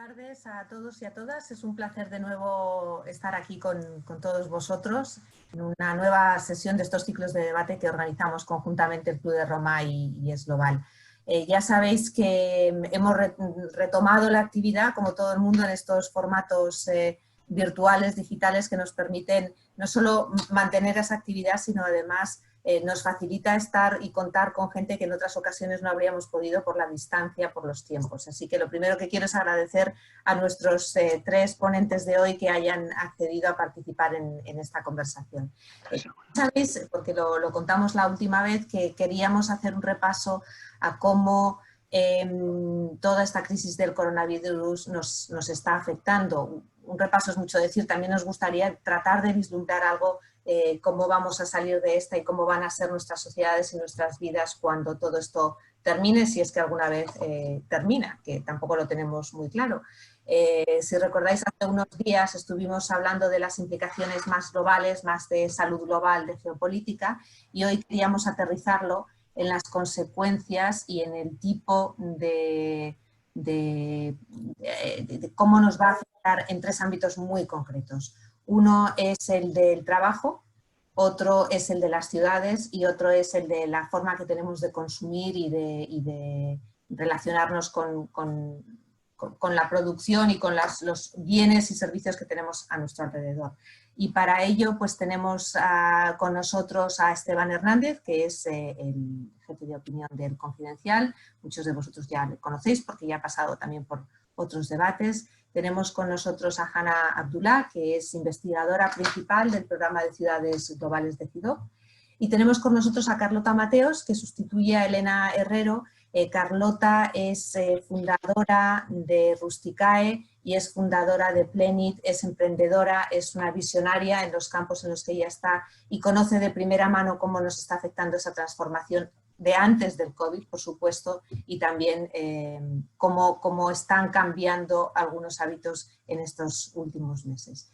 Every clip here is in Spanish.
tardes a todos y a todas. Es un placer de nuevo estar aquí con todos vosotros en una nueva sesión de estos ciclos de debate que organizamos conjuntamente el Club de Roma y Es Global. Ya sabéis que hemos retomado la actividad, como todo el mundo, en estos formatos virtuales, digitales, que nos permiten no solo mantener esa actividad, sino además nos facilita estar y contar con gente que en otras ocasiones no habríamos podido por la distancia, por los tiempos. Así que lo primero que quiero es agradecer a nuestros tres ponentes de hoy que hayan accedido a participar en esta conversación. Sabéis, porque lo contamos la última vez, que queríamos hacer un repaso a cómo toda esta crisis del coronavirus nos está afectando. Un repaso es mucho decir, también nos gustaría tratar de vislumbrar algo, cómo vamos a salir de esta y cómo van a ser nuestras sociedades y nuestras vidas cuando todo esto termine, si es que alguna vez termina, que tampoco lo tenemos muy claro. Si recordáis, hace unos días estuvimos hablando de las implicaciones más globales, más de salud global, de geopolítica, y hoy queríamos aterrizarlo en las consecuencias y en el tipo de cómo nos va a afectar en tres ámbitos muy concretos. Uno es el del trabajo, otro es el de las ciudades y otro es el de la forma que tenemos de consumir y de relacionarnos con la producción y con los bienes y servicios que tenemos a nuestro alrededor. Y para ello pues tenemos con nosotros a Esteban Hernández, que es el jefe de opinión del Confidencial. Muchos de vosotros ya le conocéis porque ya ha pasado también por otros debates. Tenemos con nosotros a Hanna Abdullah, que es investigadora principal del programa de ciudades globales de CIDOB. Y tenemos con nosotros a Carlota Mateos, que sustituye a Elena Herrero. Carlota es fundadora de Rusticae y es fundadora de Plenit, es emprendedora, es una visionaria en los campos en los que ella está y conoce de primera mano cómo nos está afectando esa transformación de antes del COVID, por supuesto, y también cómo están cambiando algunos hábitos en estos últimos meses.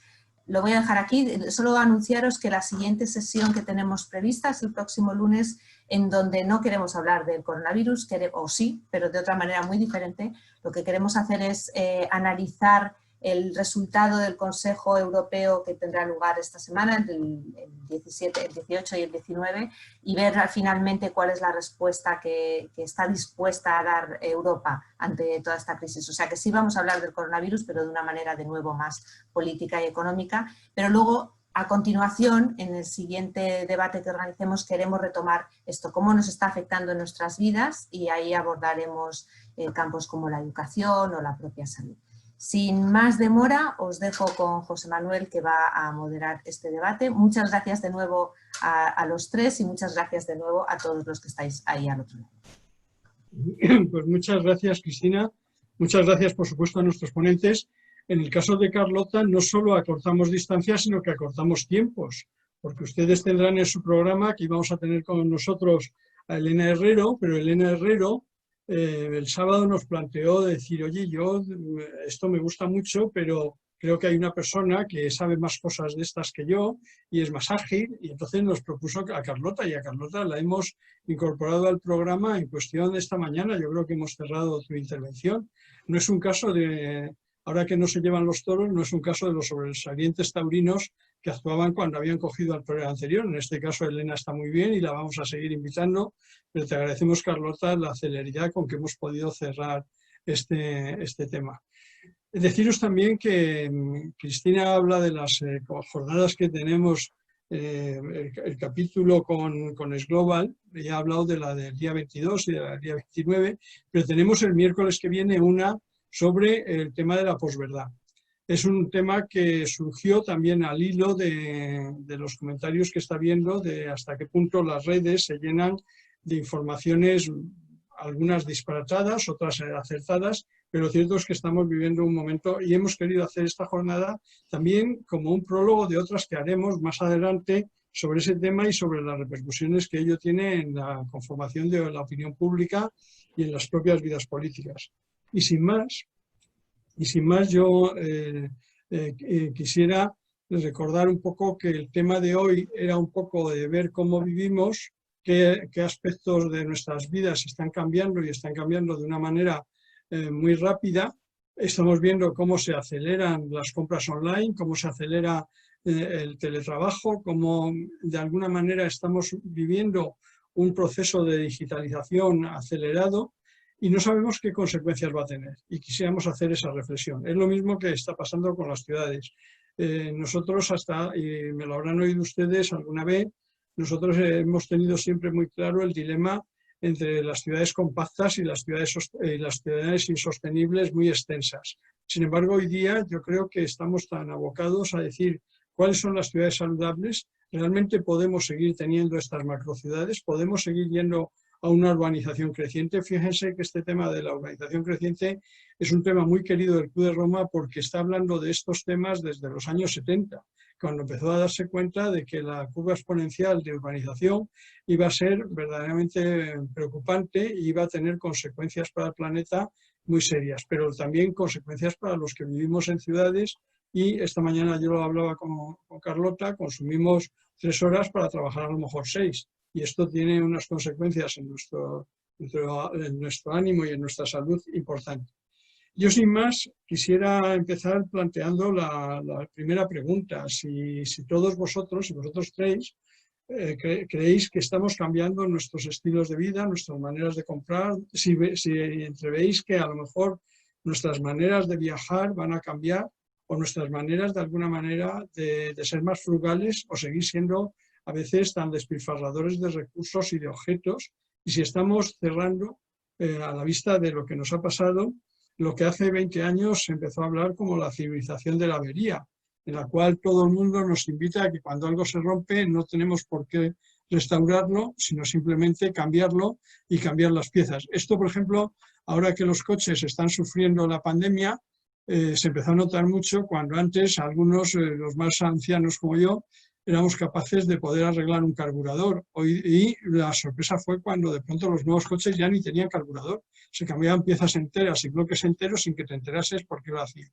Lo voy a dejar aquí, solo anunciaros que la siguiente sesión que tenemos prevista es el próximo lunes, en donde no queremos hablar del coronavirus, o sí, pero de otra manera muy diferente. Lo que queremos hacer es analizar el resultado del Consejo Europeo que tendrá lugar esta semana, el 17, el 18 y el 19, y ver finalmente cuál es la respuesta que está dispuesta a dar Europa ante toda esta crisis. O sea que sí vamos a hablar del coronavirus, pero de una manera de nuevo más política y económica, pero luego a continuación, en el siguiente debate que organicemos, queremos retomar esto, cómo nos está afectando en nuestras vidas, y ahí abordaremos campos como la educación o la propia salud. Sin más demora, os dejo con José Manuel, que va a moderar este debate. Muchas gracias de nuevo a los tres y muchas gracias de nuevo a todos los que estáis ahí al otro lado. Pues muchas gracias, Cristina. Muchas gracias, por supuesto, a nuestros ponentes. En el caso de Carlota, no solo acortamos distancias, sino que acortamos tiempos, porque ustedes tendrán en su programa, que íbamos a tener con nosotros a Elena Herrero, pero Elena Herrero el sábado nos planteó decir, oye, esto me gusta mucho, pero creo que hay una persona que sabe más cosas de estas que yo y es más ágil, y entonces nos propuso a Carlota, y a Carlota la hemos incorporado al programa en cuestión de esta mañana. Yo creo que hemos cerrado tu intervención. No es un caso de, ahora que no se llevan los toros, no es un caso de los sobresalientes taurinos que actuaban cuando habían cogido al torero anterior. En este caso Elena está muy bien y la vamos a seguir invitando, pero te agradecemos, Carlota, la celeridad con que hemos podido cerrar este tema. Deciros también que Cristina habla de las jornadas que tenemos, el capítulo con Es Global, ya ha hablado de la del día 22 y de la del día 29, pero tenemos el miércoles que viene una sobre el tema de la posverdad. Es un tema que surgió también al hilo de los comentarios que está viendo de hasta qué punto las redes se llenan de informaciones, algunas disparatadas, otras acertadas, pero lo cierto es que estamos viviendo un momento y hemos querido hacer esta jornada también como un prólogo de otras que haremos más adelante sobre ese tema y sobre las repercusiones que ello tiene en la conformación de la opinión pública y en las propias vidas políticas. Y sin más yo quisiera recordar un poco que el tema de hoy era un poco de ver cómo vivimos, qué aspectos de nuestras vidas están cambiando y están cambiando de una manera muy rápida, Estamos viendo cómo se aceleran las compras online, cómo se acelera el teletrabajo, cómo de alguna manera estamos viviendo un proceso de digitalización acelerado y no sabemos qué consecuencias va a tener. Y quisiéramos hacer esa reflexión. Es lo mismo que está pasando con las ciudades. Nosotros y me lo habrán oído ustedes alguna vez, nosotros hemos tenido siempre muy claro el dilema entre las ciudades compactas y las ciudades insostenibles muy extensas. Sin embargo, hoy día yo creo que estamos tan abocados a decir cuáles son las ciudades saludables. Realmente podemos seguir teniendo estas macrociudades, podemos seguir yendo a una urbanización creciente. Fíjense que este tema de la urbanización creciente es un tema muy querido del Club de Roma porque está hablando de estos temas desde los años 70, cuando empezó a darse cuenta de que la curva exponencial de urbanización iba a ser verdaderamente preocupante y iba a tener consecuencias para el planeta muy serias, pero también consecuencias para los que vivimos en ciudades. Y esta mañana yo lo hablaba con Carlota, consumimos 3 horas para trabajar a lo mejor 6. Y esto tiene unas consecuencias en nuestro ánimo y en nuestra salud importantes. Yo sin más quisiera empezar planteando la primera pregunta. Si todos vosotros, si vosotros creéis que estamos cambiando nuestros estilos de vida, nuestras maneras de comprar, si entreveéis que a lo mejor nuestras maneras de viajar van a cambiar o nuestras maneras de alguna manera de ser más frugales o seguir siendo a veces tan despilfarradores de recursos y de objetos, y si estamos cerrando a la vista de lo que nos ha pasado, lo que hace 20 años se empezó a hablar como la civilización de la avería, en la cual todo el mundo nos invita a que cuando algo se rompe no tenemos por qué restaurarlo, sino simplemente cambiarlo y cambiar las piezas. Esto, por ejemplo, ahora que los coches están sufriendo la pandemia, se empezó a notar mucho cuando antes algunos, los más ancianos como yo, éramos capaces de poder arreglar un carburador. Y la sorpresa fue cuando de pronto los nuevos coches ya ni tenían carburador. Se cambiaban piezas enteras y bloques enteros sin que te enterases por qué lo hacían.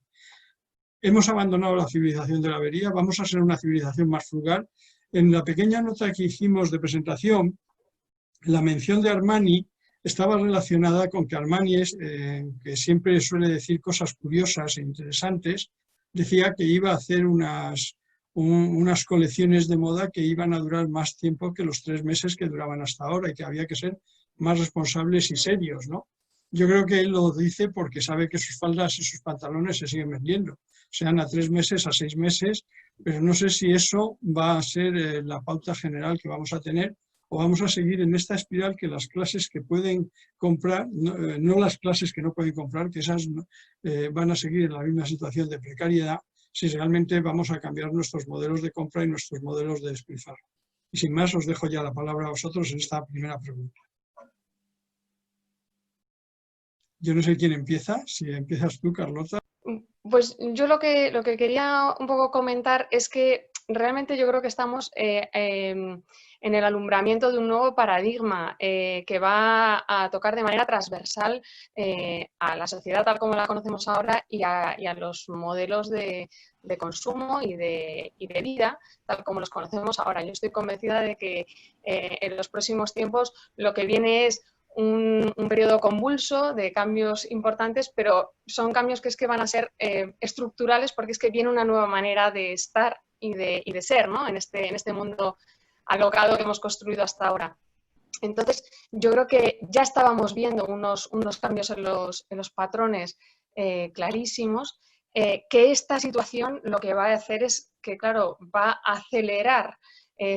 Hemos abandonado la civilización de la avería, vamos a ser una civilización más frugal. En la pequeña nota que hicimos de presentación, la mención de Armani estaba relacionada con que Armani, que siempre suele decir cosas curiosas e interesantes, decía que iba a hacer unas colecciones de moda que iban a durar más tiempo que los 3 meses que duraban hasta ahora y que había que ser más responsables y serios, ¿no? Yo creo que él lo dice porque sabe que sus faldas y sus pantalones se siguen vendiendo, sean a 3 meses, a 6 meses, pero no sé si eso va a ser la pauta general que vamos a tener o vamos a seguir en esta espiral que las clases que pueden comprar, no las clases que no pueden comprar, que esas van a seguir en la misma situación de precariedad, si realmente vamos a cambiar nuestros modelos de compra y nuestros modelos de despilfarro. Y sin más, os dejo ya la palabra a vosotros en esta primera pregunta. Yo no sé quién empieza, si empiezas tú, Carlota. Pues yo lo que quería un poco comentar es que realmente yo creo que estamos en el alumbramiento de un nuevo paradigma que va a tocar de manera transversal a la sociedad tal como la conocemos ahora y a los modelos de consumo y de vida tal como los conocemos ahora. Yo estoy convencida de que en los próximos tiempos lo que viene es un periodo convulso de cambios importantes, pero son cambios que es que van a ser estructurales porque es que viene una nueva manera de estar y de ser, ¿no? en este mundo alocado que hemos construido hasta ahora. Entonces, yo creo que ya estábamos viendo unos cambios en los patrones clarísimos, que esta situación lo que va a hacer es que, claro, va a acelerar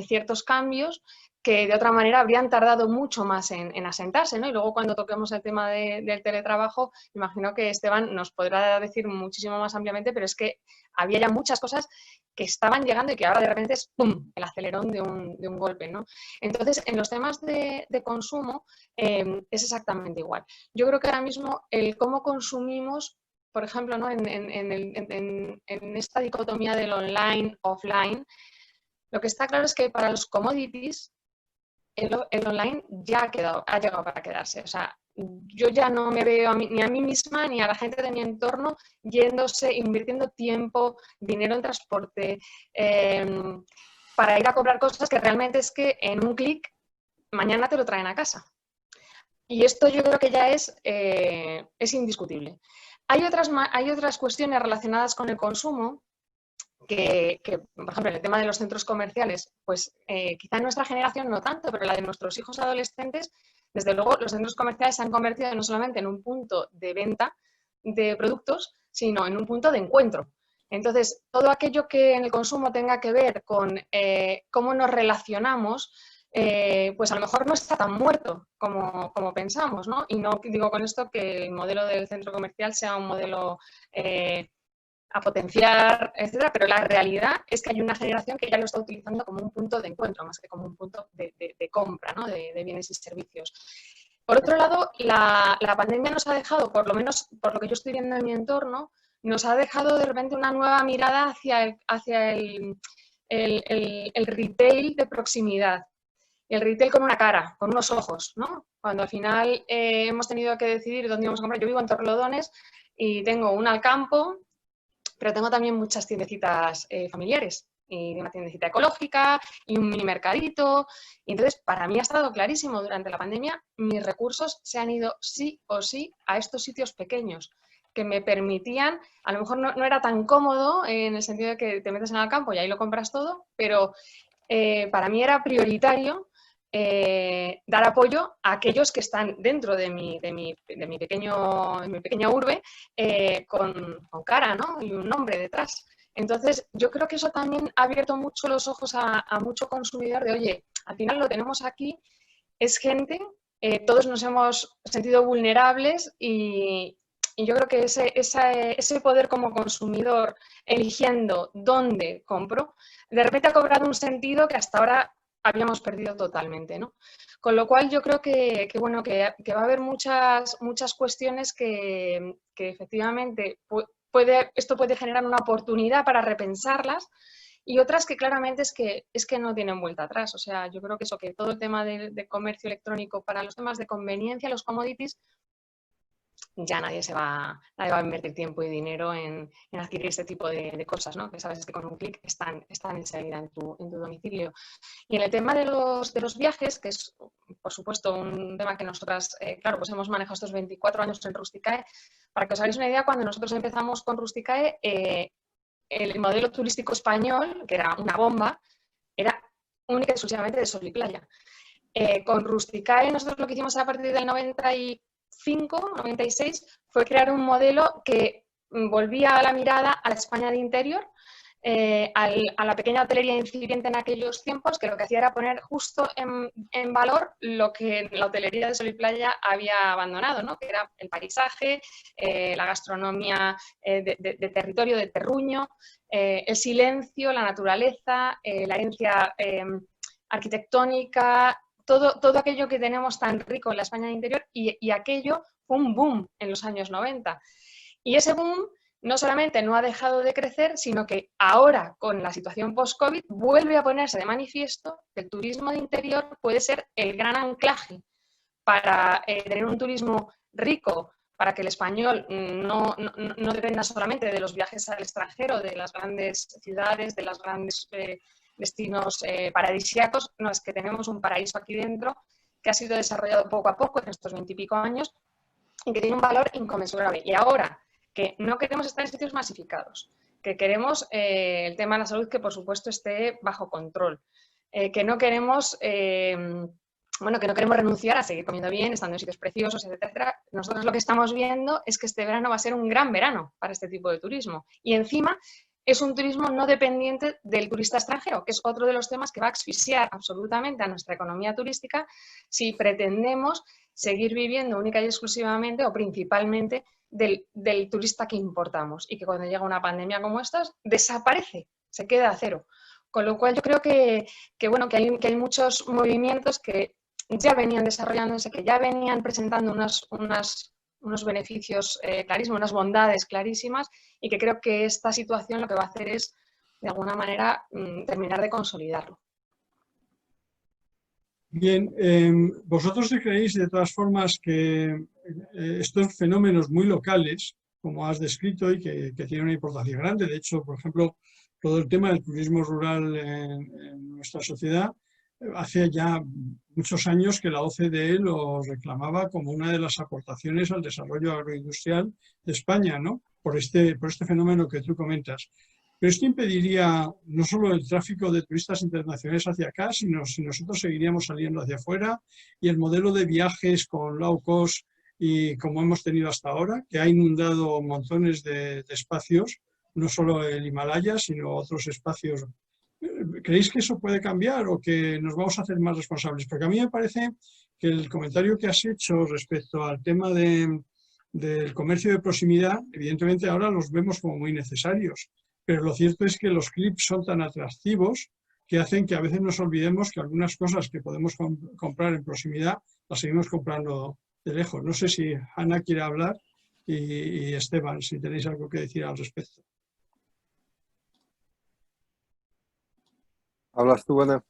ciertos cambios que de otra manera habrían tardado mucho más en asentarse, ¿no? Y luego cuando toquemos el tema del teletrabajo, imagino que Esteban nos podrá decir muchísimo más ampliamente, pero es que había ya muchas cosas que estaban llegando y que ahora de repente es ¡pum!, el acelerón de un golpe, ¿no? Entonces, en los temas de consumo es exactamente igual. Yo creo que ahora mismo el cómo consumimos, por ejemplo, ¿no? en esta dicotomía del online, offline, lo que está claro es que para los commodities el online ya ha llegado para quedarse. O sea, yo ya no me veo ni a mí misma ni a la gente de mi entorno invirtiendo tiempo, dinero en transporte, para ir a comprar cosas que realmente es que en un clic mañana te lo traen a casa. Y esto yo creo que ya es indiscutible. Hay otras cuestiones relacionadas con el consumo que, por ejemplo, en el tema de los centros comerciales, pues quizá en nuestra generación no tanto, pero la de nuestros hijos adolescentes, desde luego los centros comerciales se han convertido no solamente en un punto de venta de productos, sino en un punto de encuentro. Entonces, todo aquello que en el consumo tenga que ver con cómo nos relacionamos, pues a lo mejor no está tan muerto como pensamos, ¿no? Y no digo con esto que el modelo del centro comercial sea un modelo a potenciar, etcétera, pero la realidad es que hay una generación que ya lo está utilizando como un punto de encuentro, más que como un punto de compra, ¿no? de bienes y servicios. Por otro lado, la pandemia nos ha dejado, por lo menos por lo que yo estoy viendo en mi entorno, nos ha dejado de repente una nueva mirada hacia el retail de proximidad. El retail con una cara, con unos ojos, ¿no? Cuando al final hemos tenido que decidir dónde íbamos a comprar. Yo vivo en Torrelodones y tengo un Alcampo, pero tengo también muchas tiendecitas familiares y una tiendecita ecológica y un mini mercadito. Y entonces, para mí ha estado clarísimo durante la pandemia, mis recursos se han ido sí o sí a estos sitios pequeños que me permitían, a lo mejor no era tan cómodo en el sentido de que te metes en el campo y ahí lo compras todo, pero para mí era prioritario dar apoyo a aquellos que están dentro de mi pequeña urbe con cara, ¿no? Y un nombre detrás. Entonces, yo creo que eso también ha abierto mucho los ojos a mucho consumidor de, oye, al final lo tenemos aquí, es gente, todos nos hemos sentido vulnerables y yo creo que ese poder como consumidor eligiendo dónde compro, de repente ha cobrado un sentido que hasta ahora habíamos perdido totalmente, ¿no? Con lo cual yo creo que va a haber muchas cuestiones que efectivamente esto puede generar una oportunidad para repensarlas y otras que claramente es que no tienen vuelta atrás. O sea, yo creo que que todo el tema de comercio electrónico para los temas de conveniencia, los commodities, ya nadie va a invertir tiempo y dinero en adquirir este tipo de cosas, ¿no? Que sabes que con un clic están enseguida en tu domicilio. Y en el tema de los viajes, que es, por supuesto, un tema que nosotras, claro, pues hemos manejado estos 24 años en Rusticae. Para que os hagáis una idea, cuando nosotros empezamos con Rusticae, el modelo turístico español, que era una bomba, era única y exclusivamente de sol y playa. Con Rusticae, nosotros lo que hicimos a partir del 96, fue crear un modelo que volvía la mirada a la España de interior, a la pequeña hotelería incipiente en aquellos tiempos, que lo que hacía era poner justo en valor lo que la hotelería de sol y playa había abandonado, ¿no? Que era el paisaje, la gastronomía de territorio, de terruño, el silencio, la naturaleza, la herencia arquitectónica, todo aquello que tenemos tan rico en la España de interior y aquello fue un boom en los años 90. Y ese boom no solamente no ha dejado de crecer, sino que ahora, con la situación post-COVID, vuelve a ponerse de manifiesto que el turismo de interior puede ser el gran anclaje para tener un turismo rico, para que el español no dependa solamente de los viajes al extranjero, de las grandes ciudades, de los grandes destinos paradisíacos. No, es que tenemos un paraíso aquí dentro que ha sido desarrollado poco a poco en estos 20 y pico años y que tiene un valor inconmensurable. Y ahora que no queremos estar en sitios masificados, que queremos el tema de la salud que por supuesto esté bajo control, que no queremos renunciar a seguir comiendo bien, estando en sitios preciosos, etcétera. Nosotros lo que estamos viendo es que este verano va a ser un gran verano para este tipo de turismo. Y encima es un turismo no dependiente del turista extranjero, que es otro de los temas que va a asfixiar absolutamente a nuestra economía turística si pretendemos seguir viviendo única y exclusivamente o principalmente del turista que importamos y que cuando llega una pandemia como esta desaparece, se queda a cero. Con lo cual yo creo que hay muchos movimientos que ya venían desarrollándose, que ya venían presentando unos beneficios clarísimos, unas bondades clarísimas y que creo que esta situación lo que va a hacer es, de alguna manera, terminar de consolidarlo. Bien, vosotros creéis de todas formas que estos fenómenos muy locales, como has descrito y que tienen una importancia grande, de hecho, por ejemplo, todo el tema del turismo rural en nuestra sociedad hace ya muchos años que la OCDE lo reclamaba como una de las aportaciones al desarrollo agroindustrial de España, ¿no? Por este fenómeno que tú comentas. Pero esto impediría no solo el tráfico de turistas internacionales hacia acá, sino si nosotros seguiríamos saliendo hacia afuera, y el modelo de viajes con low cost y como hemos tenido hasta ahora, que ha inundado montones de espacios, no solo el Himalaya, sino otros espacios. ¿Creéis que eso puede cambiar o que nos vamos a hacer más responsables? Porque a mí me parece que el comentario que has hecho respecto al tema del comercio de proximidad, evidentemente ahora los vemos como muy necesarios, pero lo cierto es que los clips son tan atractivos que hacen que a veces nos olvidemos que algunas cosas que podemos comprar en proximidad las seguimos comprando de lejos. No sé si Ana quiere hablar y Esteban, si tenéis algo que decir al respecto. ¿Hablas tú, Ana?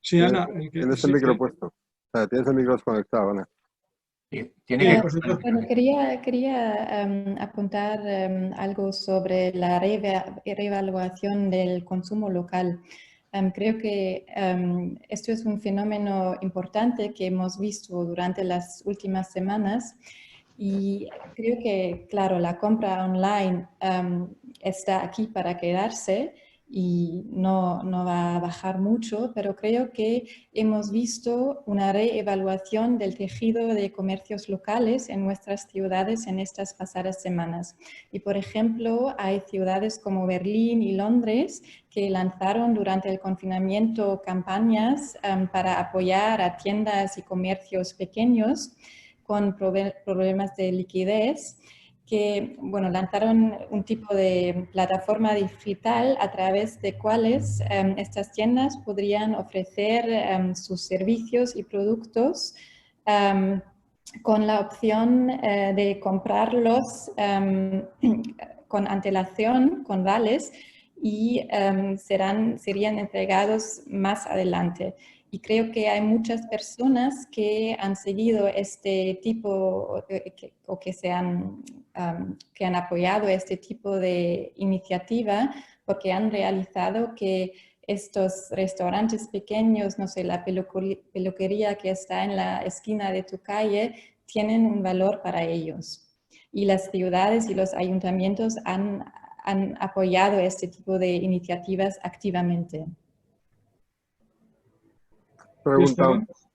Sí, Ana. Tienes el micro puesto. O sea, tienes el micro desconectado, Ana. Bueno, quería apuntar algo sobre la reevaluación del consumo local. Creo que esto es un fenómeno importante que hemos visto durante las últimas semanas y creo que, claro, la compra online está aquí para quedarse y no va a bajar mucho, pero creo que hemos visto una reevaluación del tejido de comercios locales en nuestras ciudades en estas pasadas semanas. Y, por ejemplo, hay ciudades como Berlín y Londres que lanzaron durante el confinamiento campañas para apoyar a tiendas y comercios pequeños con problemas de liquidez, que lanzaron un tipo de plataforma digital a través de cuales estas tiendas podrían ofrecer sus servicios y productos con la opción de comprarlos con antelación, con vales, y serían entregados más adelante. Y creo que hay muchas personas que han seguido este tipo o que han apoyado este tipo de iniciativa porque han realizado que estos restaurantes pequeños, no sé, la peluquería que está en la esquina de tu calle, tienen un valor para ellos. Y las ciudades y los ayuntamientos han apoyado este tipo de iniciativas activamente.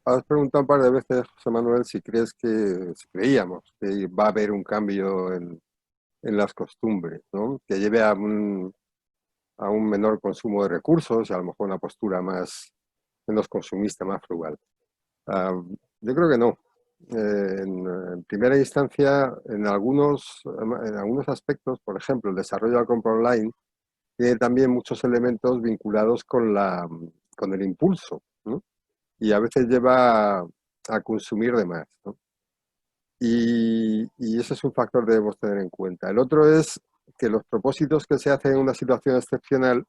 Has preguntado un par de veces, José Manuel, si creíamos que va a haber un cambio en las costumbres, ¿no? Que lleve a un menor consumo de recursos y a lo mejor una postura menos consumista, más frugal. Yo creo que no. En primera instancia, en algunos aspectos, por ejemplo, el desarrollo de la compra online tiene también muchos elementos vinculados con el impulso, ¿no? Y a veces lleva a consumir de más, ¿no? Y ese es un factor que debemos tener en cuenta. El otro es que los propósitos que se hacen en una situación excepcional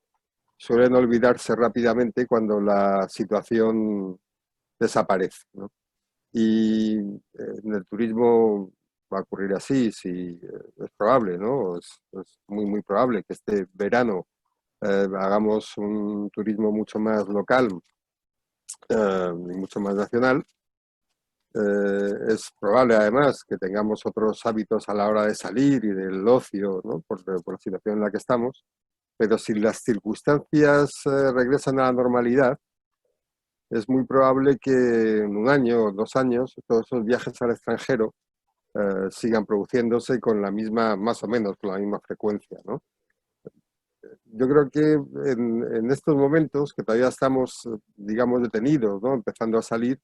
suelen olvidarse rápidamente cuando la situación desaparece, ¿no? Y en el turismo va a ocurrir así, sí, es probable, ¿no? Es muy, muy probable que este verano hagamos un turismo mucho más local y mucho más nacional. Es probable además que tengamos otros hábitos a la hora de salir y del ocio, ¿no? por la situación en la que estamos, pero si las circunstancias regresan a la normalidad, es muy probable que en un año o 2 años todos esos viajes al extranjero sigan produciéndose con la misma, más o menos con la misma frecuencia, ¿no? Yo creo que en estos momentos que todavía estamos, digamos, detenidos, ¿no? Empezando a salir,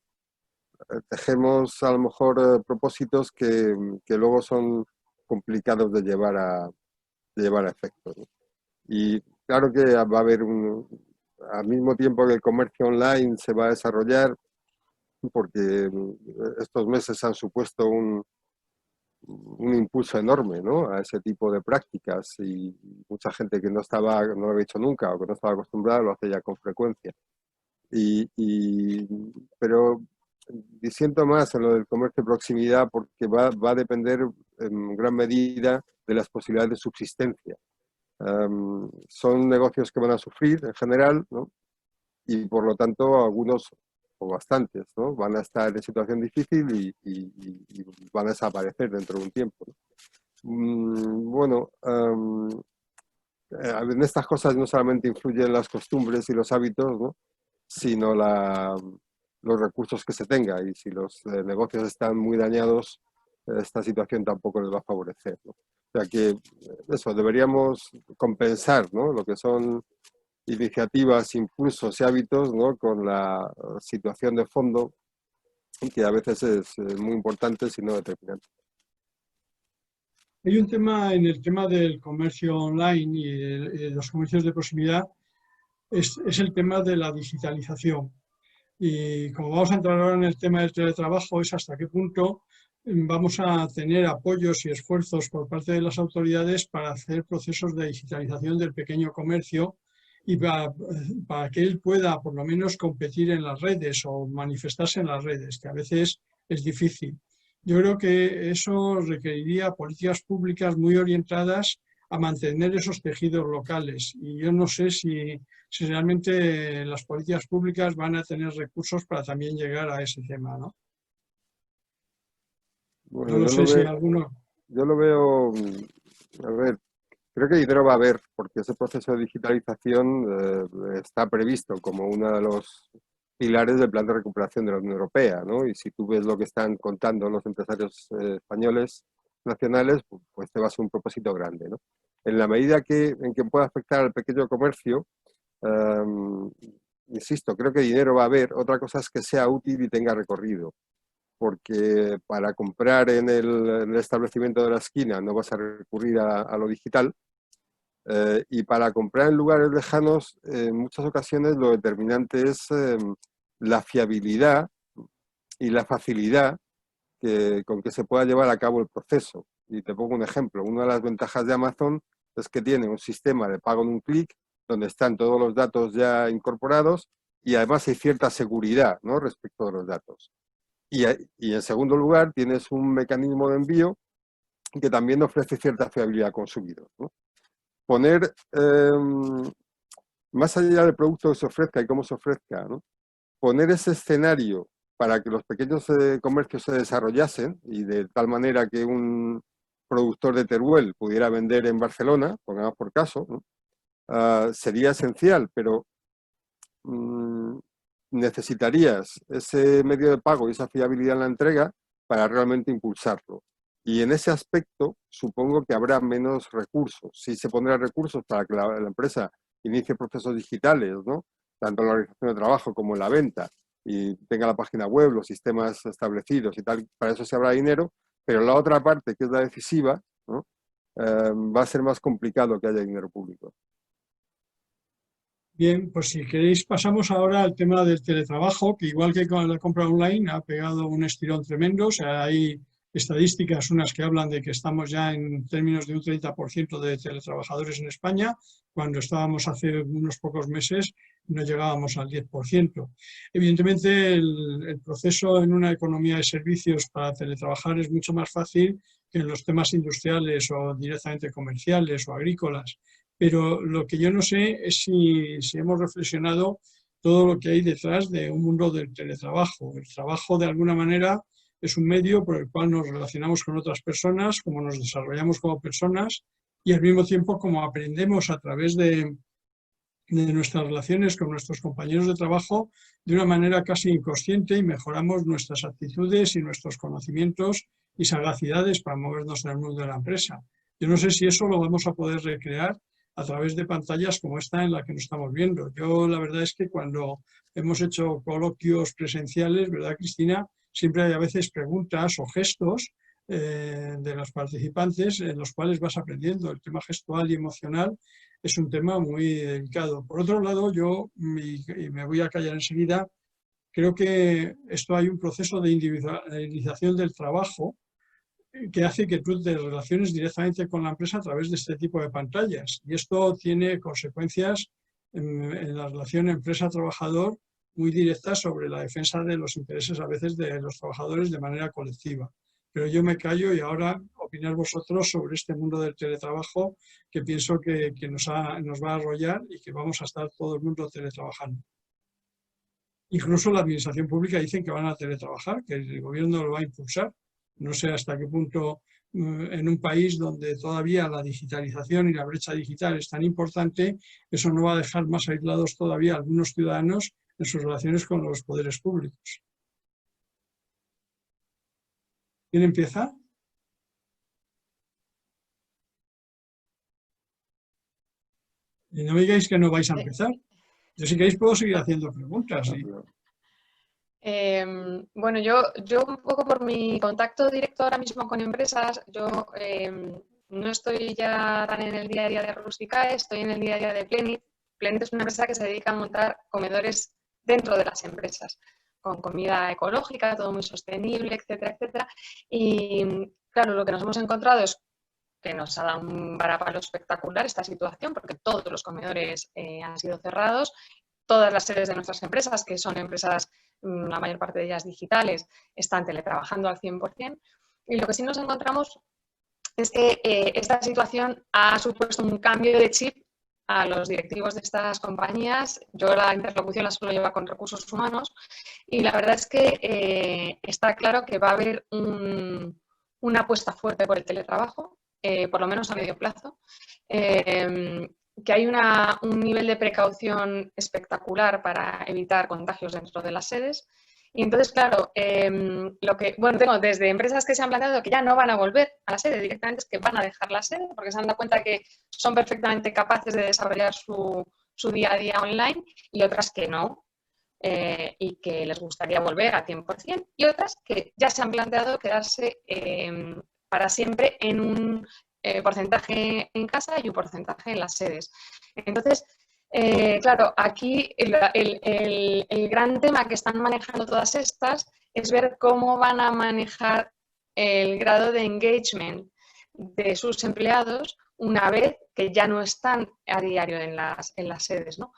tejemos a lo mejor propósitos que luego son complicados de llevar a efecto, ¿no? Y claro que va a haber al mismo tiempo que el comercio online se va a desarrollar, porque estos meses han supuesto un impulso enorme, ¿no? A ese tipo de prácticas, y mucha gente que no lo había hecho nunca o que no estaba acostumbrada lo hace ya con frecuencia. Pero disiento más en lo del comercio de proximidad porque va a depender en gran medida de las posibilidades de subsistencia Son negocios que van a sufrir en general, ¿no? Y por lo tanto algunos, o bastantes, ¿no? Van a estar en situación difícil y van a desaparecer dentro de un tiempo, ¿no? Bueno, en estas cosas no solamente influyen las costumbres y los hábitos, ¿no? Sino los recursos que se tenga, y si los negocios están muy dañados, esta situación tampoco les va a favorecer, ¿no? O sea que eso, deberíamos compensar, ¿no? Lo que son iniciativas, impulsos y hábitos, ¿no? Con la situación de fondo, que a veces es muy importante, si no determinante. Hay un tema en el tema del comercio online y de los comercios de proximidad, es el tema de la digitalización. Y como vamos a entrar ahora en el tema del teletrabajo, es hasta qué punto vamos a tener apoyos y esfuerzos por parte de las autoridades para hacer procesos de digitalización del pequeño comercio y para que él pueda por lo menos competir en las redes o manifestarse en las redes, que a veces es difícil. Yo creo que eso requeriría políticas públicas muy orientadas a mantener esos tejidos locales, y yo no sé si realmente las políticas públicas van a tener recursos para también llegar a ese tema, ¿no? Bueno, No sé si alguno... Yo lo veo, a ver, creo que dinero va a haber, porque ese proceso de digitalización está previsto como uno de los pilares del plan de recuperación de la Unión Europea, ¿no? Y si tú ves lo que están contando los empresarios españoles nacionales, pues te va a ser un propósito grande, ¿no? En la medida en que pueda afectar al pequeño comercio, insisto, creo que dinero va a haber. Otra cosa es que sea útil y tenga recorrido, porque para comprar en el establecimiento de la esquina no vas a recurrir a lo digital, y para comprar en lugares lejanos, en muchas ocasiones lo determinante es la fiabilidad y la facilidad con que se pueda llevar a cabo el proceso. Y te pongo un ejemplo. Una de las ventajas de Amazon es que tiene un sistema de pago en un clic, donde están todos los datos ya incorporados, y además hay cierta seguridad, ¿no? Respecto de los datos. Y en segundo lugar, tienes un mecanismo de envío que también ofrece cierta fiabilidad al consumidor, ¿no? Poner, más allá del producto que se ofrezca y cómo se ofrezca, ¿no? Poner ese escenario para que los pequeños comercios se desarrollasen, y de tal manera que un productor de Teruel pudiera vender en Barcelona, pongamos por caso, ¿no? Sería esencial, pero necesitarías ese medio de pago y esa fiabilidad en la entrega para realmente impulsarlo. Y en ese aspecto supongo que habrá menos recursos. Sí se pondrán recursos para que la empresa inicie procesos digitales, ¿no? Tanto en la organización de trabajo como en la venta, y tenga la página web, los sistemas establecidos y tal, para eso se habrá dinero, pero la otra parte, que es la decisiva, ¿no? Va a ser más complicado que haya dinero público. Bien, pues si queréis pasamos ahora al tema del teletrabajo, que igual que con la compra online ha pegado un estirón tremendo. O sea, hay estadísticas, unas que hablan de que estamos ya en términos de un 30% de teletrabajadores en España, cuando estábamos hace unos pocos meses no llegábamos al 10%. Evidentemente el proceso en una economía de servicios para teletrabajar es mucho más fácil que en los temas industriales o directamente comerciales o agrícolas. Pero lo que yo no sé es si hemos reflexionado todo lo que hay detrás de un mundo del teletrabajo. El trabajo, de alguna manera, es un medio por el cual nos relacionamos con otras personas, cómo nos desarrollamos como personas, y al mismo tiempo cómo aprendemos a través de nuestras relaciones con nuestros compañeros de trabajo de una manera casi inconsciente, y mejoramos nuestras actitudes y nuestros conocimientos y sagacidades para movernos en el mundo de la empresa. Yo no sé si eso lo vamos a poder recrear a través de pantallas como esta en la que nos estamos viendo. Yo la verdad es que cuando hemos hecho coloquios presenciales, ¿verdad, Cristina? Siempre hay a veces preguntas o gestos de los participantes en los cuales vas aprendiendo. El tema gestual y emocional es un tema muy delicado. Por otro lado, yo, y me voy a callar enseguida, creo que esto hay un proceso de individualización del trabajo que hace que tú te relaciones directamente con la empresa a través de este tipo de pantallas. Y esto tiene consecuencias en la relación empresa-trabajador muy directas sobre la defensa de los intereses a veces de los trabajadores de manera colectiva. Pero yo me callo y ahora opino opinar vosotros sobre este mundo del teletrabajo, que pienso que nos va a arrollar y que vamos a estar todo el mundo teletrabajando. Incluso la administración pública dicen que van a teletrabajar, que el gobierno lo va a impulsar. No sé hasta qué punto en un país donde todavía la digitalización y la brecha digital es tan importante, eso no va a dejar más aislados todavía a algunos ciudadanos en sus relaciones con los poderes públicos. ¿Quién empieza? Y no me digáis que no vais a empezar. Yo si queréis puedo seguir haciendo preguntas. ¿Sí? Bueno, yo un poco por mi contacto directo ahora mismo con empresas, yo no estoy ya tan en el día a día de Rusticae, estoy en el día a día de Plenit. Plenit es una empresa que se dedica a montar comedores dentro de las empresas, con comida ecológica, todo muy sostenible, etcétera, etcétera. Y claro, lo que nos hemos encontrado es que nos ha dado un varapalo espectacular esta situación, porque todos los comedores han sido cerrados, todas las sedes de nuestras empresas, que son empresas, la mayor parte de ellas digitales, están teletrabajando al 100%. Y lo que sí nos encontramos es que esta situación ha supuesto un cambio de chip a los directivos de estas compañías. Yo la interlocución la suelo llevar con recursos humanos y la verdad es que está claro que va a haber una apuesta fuerte por el teletrabajo, por lo menos a medio plazo, que hay un nivel de precaución espectacular para evitar contagios dentro de las sedes. Y entonces, claro, tengo desde empresas que se han planteado que ya no van a volver a la sede, directamente es que van a dejar la sede porque se han dado cuenta que son perfectamente capaces de desarrollar su día a día online, y otras que no, y que les gustaría volver a 100%, y otras que ya se han planteado quedarse para siempre en un porcentaje en casa y un porcentaje en las sedes. Entonces, claro, aquí el gran tema que están manejando todas estas es ver cómo van a manejar el grado de engagement de sus empleados una vez que ya no están a diario en las sedes, ¿no?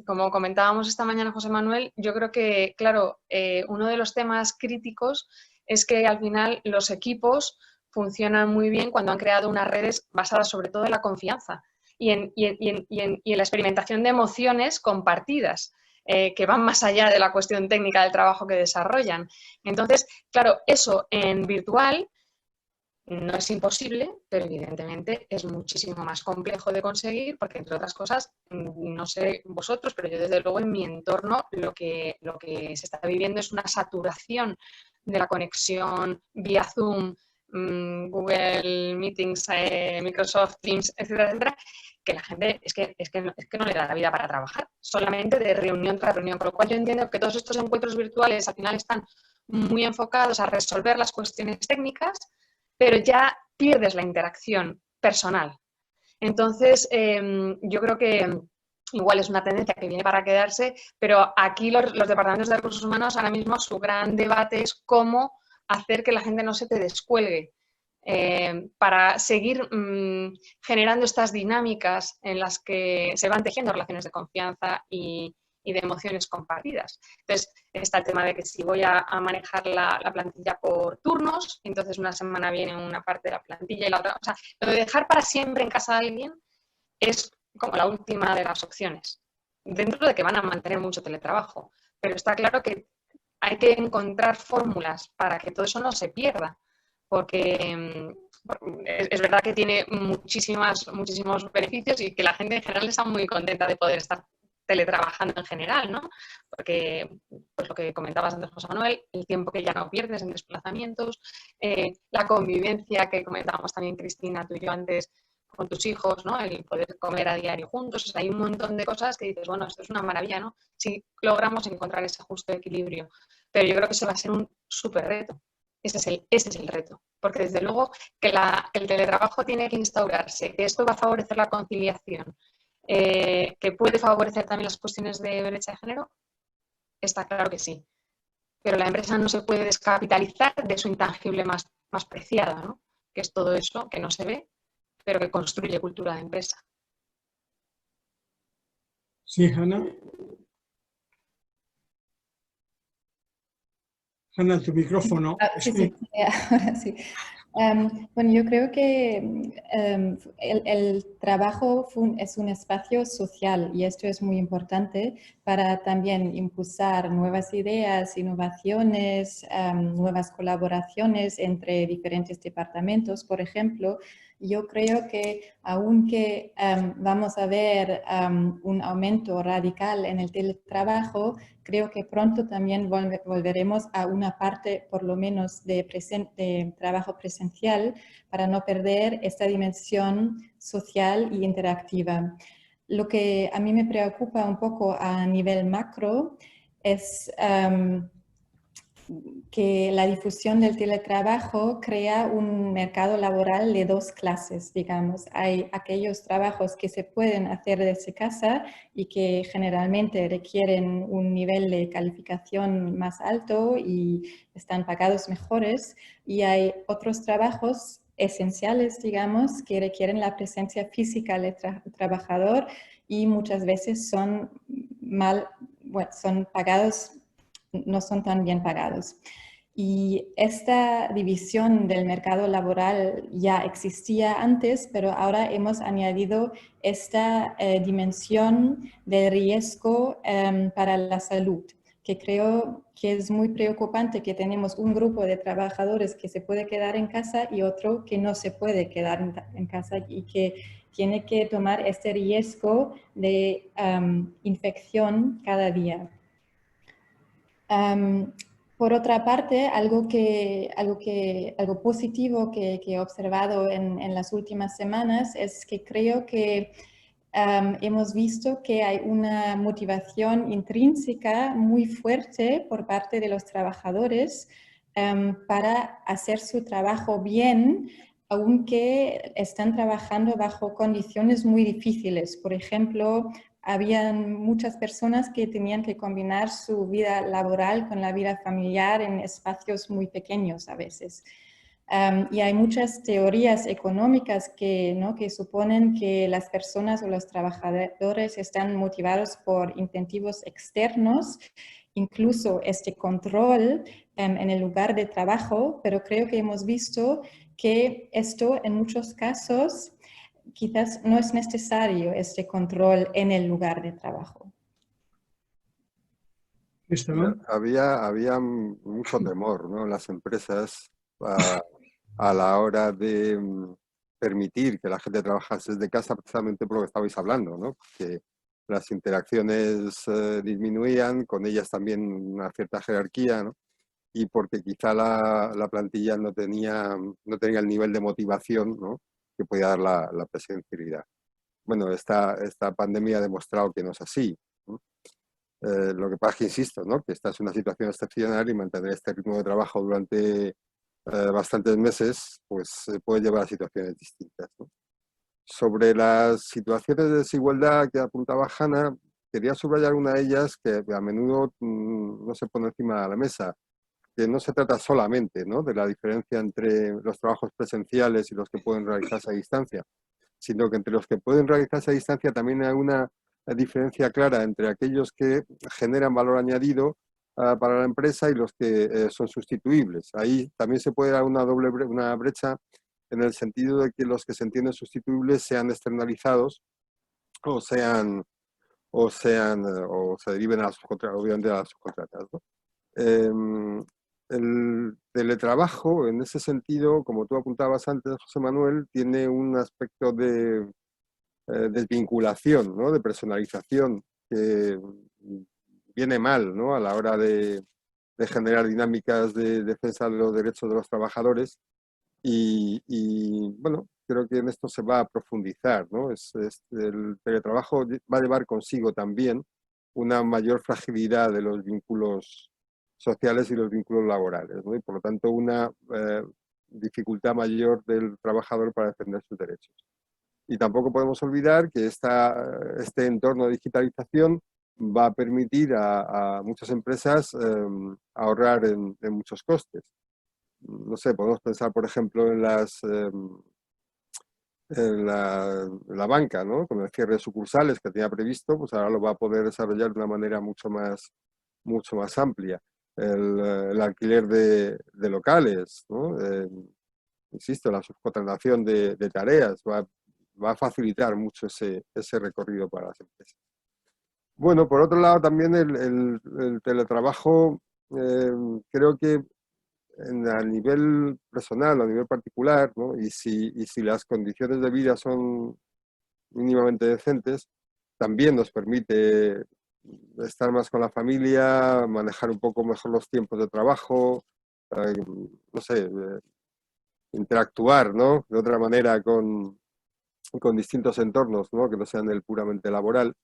Como comentábamos esta mañana, José Manuel, yo creo que, claro, uno de los temas críticos es que al final los equipos funcionan muy bien cuando han creado unas redes basadas sobre todo en la confianza y en la experimentación de emociones compartidas, que van más allá de la cuestión técnica del trabajo que desarrollan. Entonces, claro, eso en virtual no es imposible, pero evidentemente es muchísimo más complejo de conseguir porque, entre otras cosas, no sé vosotros, pero yo desde luego en mi entorno lo que se está viviendo es una saturación de la conexión vía Zoom, Google Meetings, Microsoft Teams, etcétera, etcétera, que la gente es que no le da la vida para trabajar, solamente de reunión tras reunión. Con lo cual yo entiendo que todos estos encuentros virtuales al final están muy enfocados a resolver las cuestiones técnicas, pero ya pierdes la interacción personal. Entonces, yo creo que igual es una tendencia que viene para quedarse, pero aquí los departamentos de recursos humanos ahora mismo su gran debate es cómo hacer que la gente no se te descuelgue para seguir generando estas dinámicas en las que se van tejiendo relaciones de confianza y de emociones compartidas. Entonces, está el tema de que si voy a manejar la plantilla por turnos, entonces una semana viene una parte de la plantilla y la otra. O sea, lo de dejar para siempre en casa a alguien es como la última de las opciones, dentro de que van a mantener mucho teletrabajo. Pero está claro que hay que encontrar fórmulas para que todo eso no se pierda, porque es verdad que tiene muchísimos beneficios y que la gente en general está muy contenta de poder estar teletrabajando en general, ¿no? Porque, pues lo que comentabas antes, José Manuel, el tiempo que ya no pierdes en desplazamientos, la convivencia que comentábamos también Cristina, tú y yo antes, con tus hijos, ¿no? El poder comer a diario juntos, o sea, hay un montón de cosas que dices, bueno, esto es una maravilla, ¿no? Si logramos encontrar ese justo equilibrio, pero yo creo que eso va a ser un súper reto. Ese es el reto, porque desde luego que el teletrabajo tiene que instaurarse, que esto va a favorecer la conciliación, que puede favorecer también las cuestiones de brecha de género, está claro que sí. Pero la empresa no se puede descapitalizar de su intangible más preciado, ¿no? Que es todo eso que no se ve, pero que construye cultura de empresa. Sí, Hanna. Hanna, tu micrófono. Sí, ahora sí. Bueno, yo creo que el trabajo es un espacio social y esto es muy importante para también impulsar nuevas ideas, innovaciones, nuevas colaboraciones entre diferentes departamentos. Por ejemplo, yo creo que aunque vamos a ver un aumento radical en el teletrabajo, creo que pronto también volveremos a una parte, por lo menos, de trabajo presencial para no perder esta dimensión social y interactiva. Lo que a mí me preocupa un poco a nivel macro es que la difusión del teletrabajo crea un mercado laboral de dos clases, digamos. Hay aquellos trabajos que se pueden hacer desde casa y que generalmente requieren un nivel de calificación más alto y están pagados mejores. Y hay otros trabajos esenciales, digamos, que requieren la presencia física del trabajador y muchas veces son son pagados, no son tan bien pagados. Y esta división del mercado laboral ya existía antes, pero ahora hemos añadido esta dimensión de riesgo para la salud, que creo que es muy preocupante, que tenemos un grupo de trabajadores que se puede quedar en casa y otro que no se puede quedar en casa y que tiene que tomar este riesgo de infección cada día. Por otra parte, algo positivo que he observado en las últimas semanas es que creo que hemos visto que hay una motivación intrínseca muy fuerte por parte de los trabajadores para hacer su trabajo bien, aunque están trabajando bajo condiciones muy difíciles. Por ejemplo, habían muchas personas que tenían que combinar su vida laboral con la vida familiar en espacios muy pequeños a veces. Y hay muchas teorías económicas que suponen que las personas o los trabajadores están motivados por incentivos externos, incluso este control en el lugar de trabajo, pero creo que hemos visto que esto en muchos casos quizás no es necesario este control en el lugar de trabajo. Había mucho temor, ¿no?, en las empresas a la hora de permitir que la gente trabajase desde casa, precisamente por lo que estabais hablando, ¿no?, que las interacciones disminuían, con ellas también una cierta jerarquía, ¿no?, y porque quizá la plantilla no tenía el nivel de motivación, ¿no?, que podía dar la presencialidad. Bueno, esta pandemia ha demostrado que no es así, ¿no? Lo que pasa es que insisto, ¿no?, que esta es una situación excepcional y mantener este ritmo de trabajo durante bastantes meses, pues puede llevar a situaciones distintas, ¿no? Sobre las situaciones de desigualdad que apuntaba Hanna, quería subrayar una de ellas que a menudo no se pone encima de la mesa, que no se trata solamente, ¿no?, de la diferencia entre los trabajos presenciales y los que pueden realizarse a distancia, sino que entre los que pueden realizarse a distancia también hay una diferencia clara entre aquellos que generan valor añadido para la empresa y los que son sustituibles. Ahí también se puede dar una brecha en el sentido de que los que se entienden sustituibles sean externalizados o se deriven a obviamente a las subcontratas, ¿no? El teletrabajo, en ese sentido, como tú apuntabas antes, José Manuel, tiene un aspecto de desvinculación, ¿no?, de personalización, que viene mal, ¿no?, a la hora de generar dinámicas de defensa de los derechos de los trabajadores y bueno, creo que en esto se va a profundizar, ¿no? El teletrabajo va a llevar consigo también una mayor fragilidad de los vínculos sociales y los vínculos laborales, ¿no?, y por lo tanto una dificultad mayor del trabajador para defender sus derechos. Y tampoco podemos olvidar que este entorno de digitalización va a permitir a muchas empresas ahorrar en muchos costes. No sé, podemos pensar, por ejemplo, en la banca, ¿no?, con el cierre de sucursales que tenía previsto, pues ahora lo va a poder desarrollar de una manera mucho más amplia. El alquiler de locales, ¿no? insisto, la subcontratación de tareas, va a facilitar mucho ese recorrido para las empresas. Bueno, por otro lado, también el teletrabajo, creo que a nivel personal, a nivel particular, ¿no? y si las condiciones de vida son mínimamente decentes, también nos permite estar más con la familia, manejar un poco mejor los tiempos de trabajo, no sé, interactuar, ¿no? De otra manera con distintos entornos, ¿no? Que no sean el puramente laboral.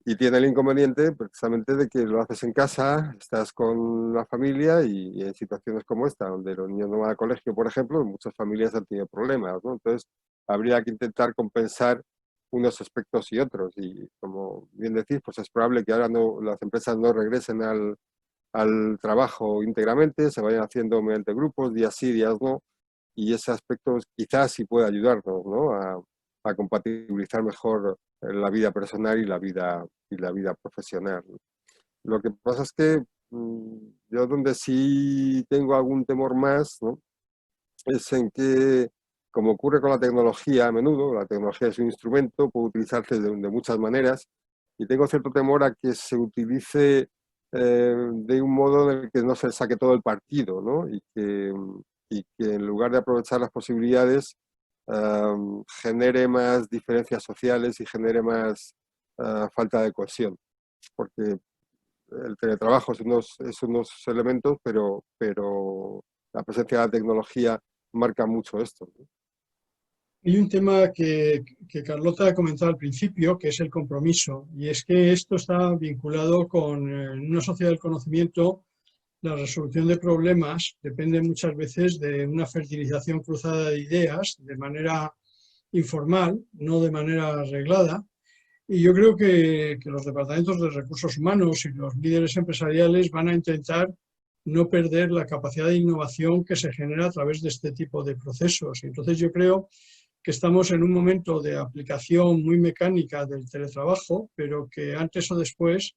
Y tiene el inconveniente precisamente de que lo haces en casa, estás con la familia y en situaciones como esta, donde los niños no van al colegio, por ejemplo, muchas familias han tenido problemas, ¿no? Entonces, habría que intentar compensar unos aspectos y otros. Y como bien decís, pues es probable que ahora las empresas no regresen al trabajo íntegramente, se vayan haciendo mediante grupos, días sí, días no, y ese aspecto quizás sí puede ayudarnos, ¿no? a compatibilizar mejor la vida personal y la vida profesional. Lo que pasa es que yo donde sí tengo algún temor más, ¿no? Es en que, como ocurre con la tecnología a menudo, la tecnología es un instrumento, puede utilizarse de muchas maneras, y tengo cierto temor a que se utilice de un modo en el que no se saque todo el partido, ¿no? Y que en lugar de aprovechar las posibilidades, genere más diferencias sociales y genere más falta de cohesión. Porque el teletrabajo es unos elementos, pero la presencia de la tecnología marca mucho esto, ¿no? Hay un tema que Carlota ha comentado al principio, que es el compromiso, y es que esto está vinculado con en una sociedad del conocimiento. La resolución de problemas depende muchas veces de una fertilización cruzada de ideas de manera informal, no de manera arreglada. Y yo creo que los departamentos de recursos humanos y los líderes empresariales van a intentar no perder la capacidad de innovación que se genera a través de este tipo de procesos. Entonces yo creo que estamos en un momento de aplicación muy mecánica del teletrabajo, pero que antes o después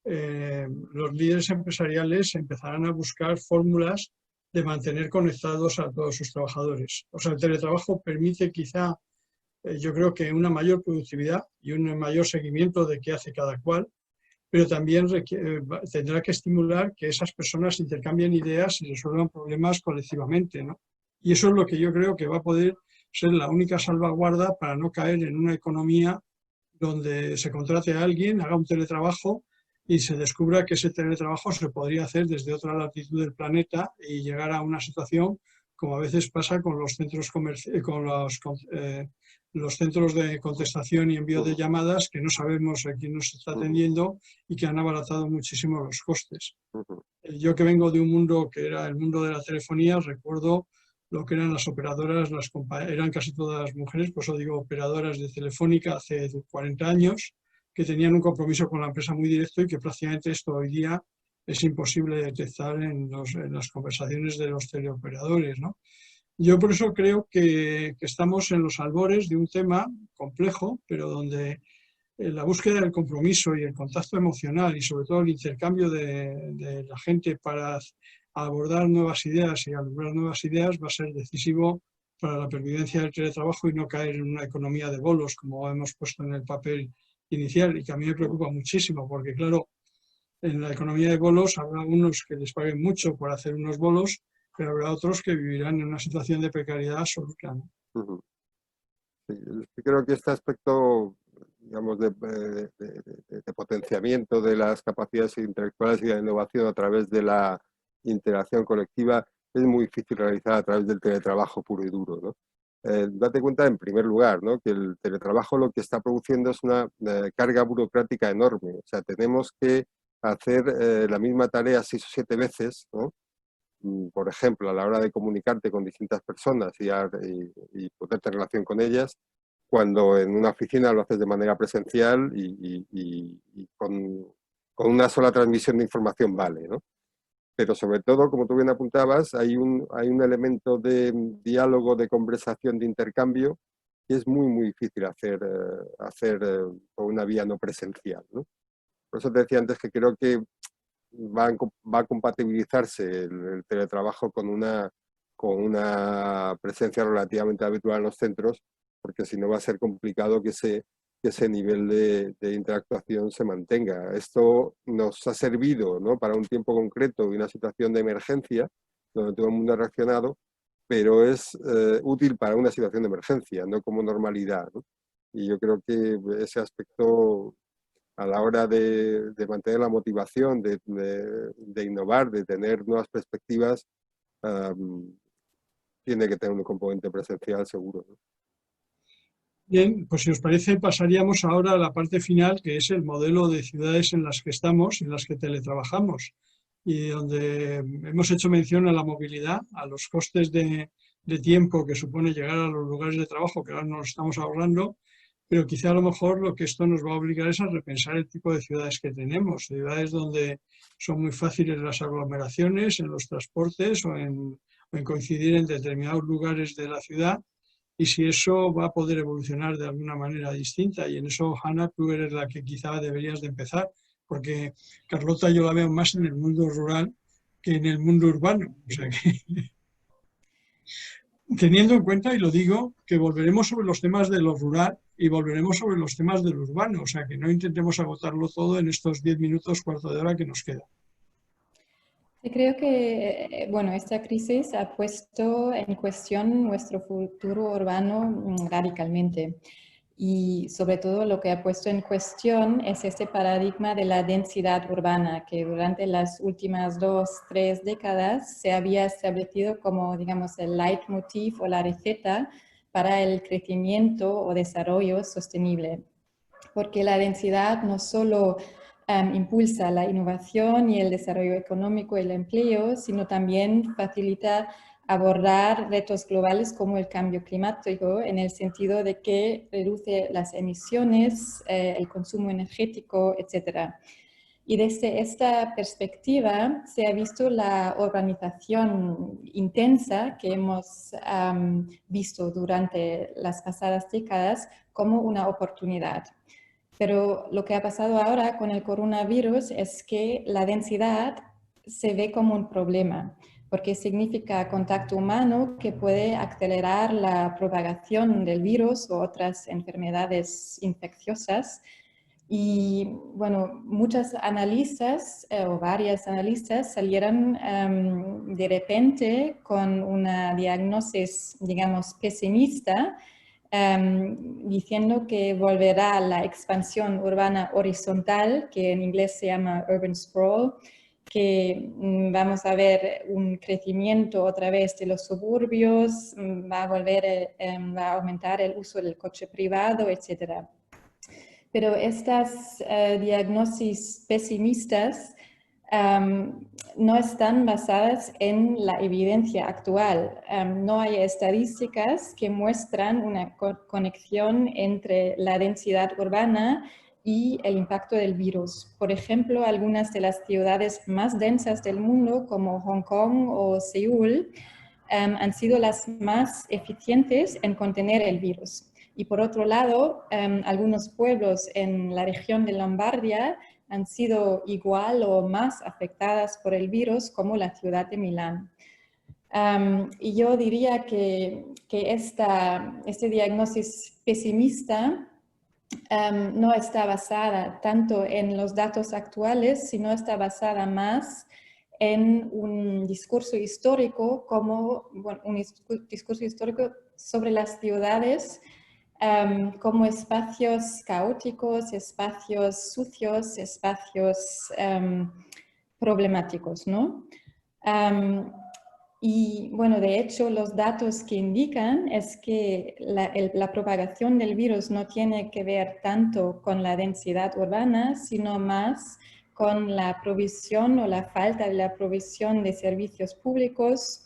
los líderes empresariales empezarán a buscar fórmulas de mantener conectados a todos sus trabajadores. O sea, el teletrabajo permite quizá, yo creo que una mayor productividad y un mayor seguimiento de qué hace cada cual, pero también tendrá que estimular que esas personas intercambien ideas y resuelvan problemas colectivamente, ¿no? Y eso es lo que yo creo que va a poder ser la única salvaguarda para no caer en una economía donde se contrate a alguien, haga un teletrabajo y se descubra que ese teletrabajo se podría hacer desde otra latitud del planeta y llegar a una situación como a veces pasa con los centros con los centros de contestación y envío de llamadas, que no sabemos a quién nos está atendiendo y que han abaratado muchísimo los costes. Yo que vengo de un mundo que era el mundo de la telefonía, recuerdo lo que eran las operadoras, eran casi todas mujeres, por eso digo operadoras de Telefónica hace 40 años, que tenían un compromiso con la empresa muy directo y que prácticamente esto hoy día es imposible detectar en las conversaciones de los teleoperadores, ¿no? Yo por eso creo que estamos en los albores de un tema complejo, pero donde la búsqueda del compromiso y el contacto emocional y sobre todo el intercambio de la gente para abordar nuevas ideas y alumbrar nuevas ideas va a ser decisivo para la pervivencia del teletrabajo y no caer en una economía de bolos, como hemos puesto en el papel inicial, y que a mí me preocupa muchísimo, porque claro, en la economía de bolos habrá unos que les paguen mucho por hacer unos bolos, pero habrá otros que vivirán en una situación de precariedad absoluta, ¿no? Sí, creo que este aspecto, digamos, de potenciamiento de las capacidades intelectuales y de la innovación a través de la interacción colectiva es muy difícil realizar a través del teletrabajo puro y duro, ¿no? Date cuenta, en primer lugar, ¿no? Que el teletrabajo lo que está produciendo es una carga burocrática enorme. O sea, tenemos que hacer la misma tarea 6 o 7 veces, ¿no? Por ejemplo, a la hora de comunicarte con distintas personas y ponerte en relación con ellas, cuando en una oficina lo haces de manera presencial y con una sola transmisión de información vale, ¿no? Pero sobre todo, como tú bien apuntabas, hay un elemento de diálogo, de conversación, de intercambio, que es muy, muy difícil hacer por una vía no presencial, ¿no? Por eso te decía antes que creo que va a compatibilizarse el teletrabajo con con una presencia relativamente habitual en los centros, porque si no va a ser complicado que ese nivel de interactuación se mantenga. Esto nos ha servido, ¿no?, para un tiempo concreto y una situación de emergencia, donde todo el mundo ha reaccionado, pero es útil para una situación de emergencia, no como normalidad, ¿no? Y yo creo que ese aspecto, a la hora de mantener la motivación, de innovar, de tener nuevas perspectivas, tiene que tener un componente presencial seguro, ¿no? Bien, pues si os parece pasaríamos ahora a la parte final, que es el modelo de ciudades en las que estamos, en las que teletrabajamos, y donde hemos hecho mención a la movilidad, a los costes de tiempo que supone llegar a los lugares de trabajo, que ahora nos estamos ahorrando, pero quizá a lo mejor lo que esto nos va a obligar es a repensar el tipo de ciudades que tenemos, ciudades donde son muy fáciles las aglomeraciones, en los transportes o en coincidir en determinados lugares de la ciudad, y si eso va a poder evolucionar de alguna manera distinta. Y en eso, Hanna, tú eres la que quizá deberías de empezar, porque Carlota yo la veo más en el mundo rural que en el mundo urbano. O sea que, teniendo en cuenta, y lo digo, que volveremos sobre los temas de lo rural y volveremos sobre los temas de lo urbano. O sea que no intentemos agotarlo todo en estos 10 minutos, cuarto de hora que nos queda. Sí, creo que, bueno, esta crisis ha puesto en cuestión nuestro futuro urbano radicalmente. Y sobre todo lo que ha puesto en cuestión es este paradigma de la densidad urbana, que durante las últimas 2-3 décadas se había establecido como, digamos, el leitmotiv o la receta para el crecimiento o desarrollo sostenible. Porque la densidad no solo impulsa la innovación y el desarrollo económico y el empleo, sino también facilita abordar retos globales como el cambio climático, en el sentido de que reduce las emisiones, el consumo energético, etc. Y desde esta perspectiva se ha visto la urbanización intensa que hemos visto durante las pasadas décadas como una oportunidad. Pero lo que ha pasado ahora con el coronavirus es que la densidad se ve como un problema, porque significa contacto humano que puede acelerar la propagación del virus o otras enfermedades infecciosas. Y bueno, muchas analistas o varias analistas salieron de repente con una diagnosis, digamos, pesimista, diciendo que volverá la expansión urbana horizontal, que en inglés se llama urban sprawl, que vamos a ver un crecimiento otra vez de los suburbios, va a aumentar el uso del coche privado, etc. Pero estas diagnosis pesimistas no están basadas en la evidencia actual. No hay estadísticas que muestran una conexión entre la densidad urbana y el impacto del virus. Por ejemplo, algunas de las ciudades más densas del mundo, como Hong Kong o Seúl, han sido las más eficientes en contener el virus. Y por otro lado, algunos pueblos en la región de Lombardía han sido igual o más afectadas por el virus como la ciudad de Milán. Y yo diría que este diagnóstico pesimista no está basada tanto en los datos actuales, sino está basada más en un discurso histórico, un discurso histórico sobre las ciudades como espacios caóticos, espacios sucios, espacios problemáticos, ¿no? Y bueno, de hecho, los datos que indican es que la propagación del virus no tiene que ver tanto con la densidad urbana, sino más con la provisión o la falta de la provisión de servicios públicos,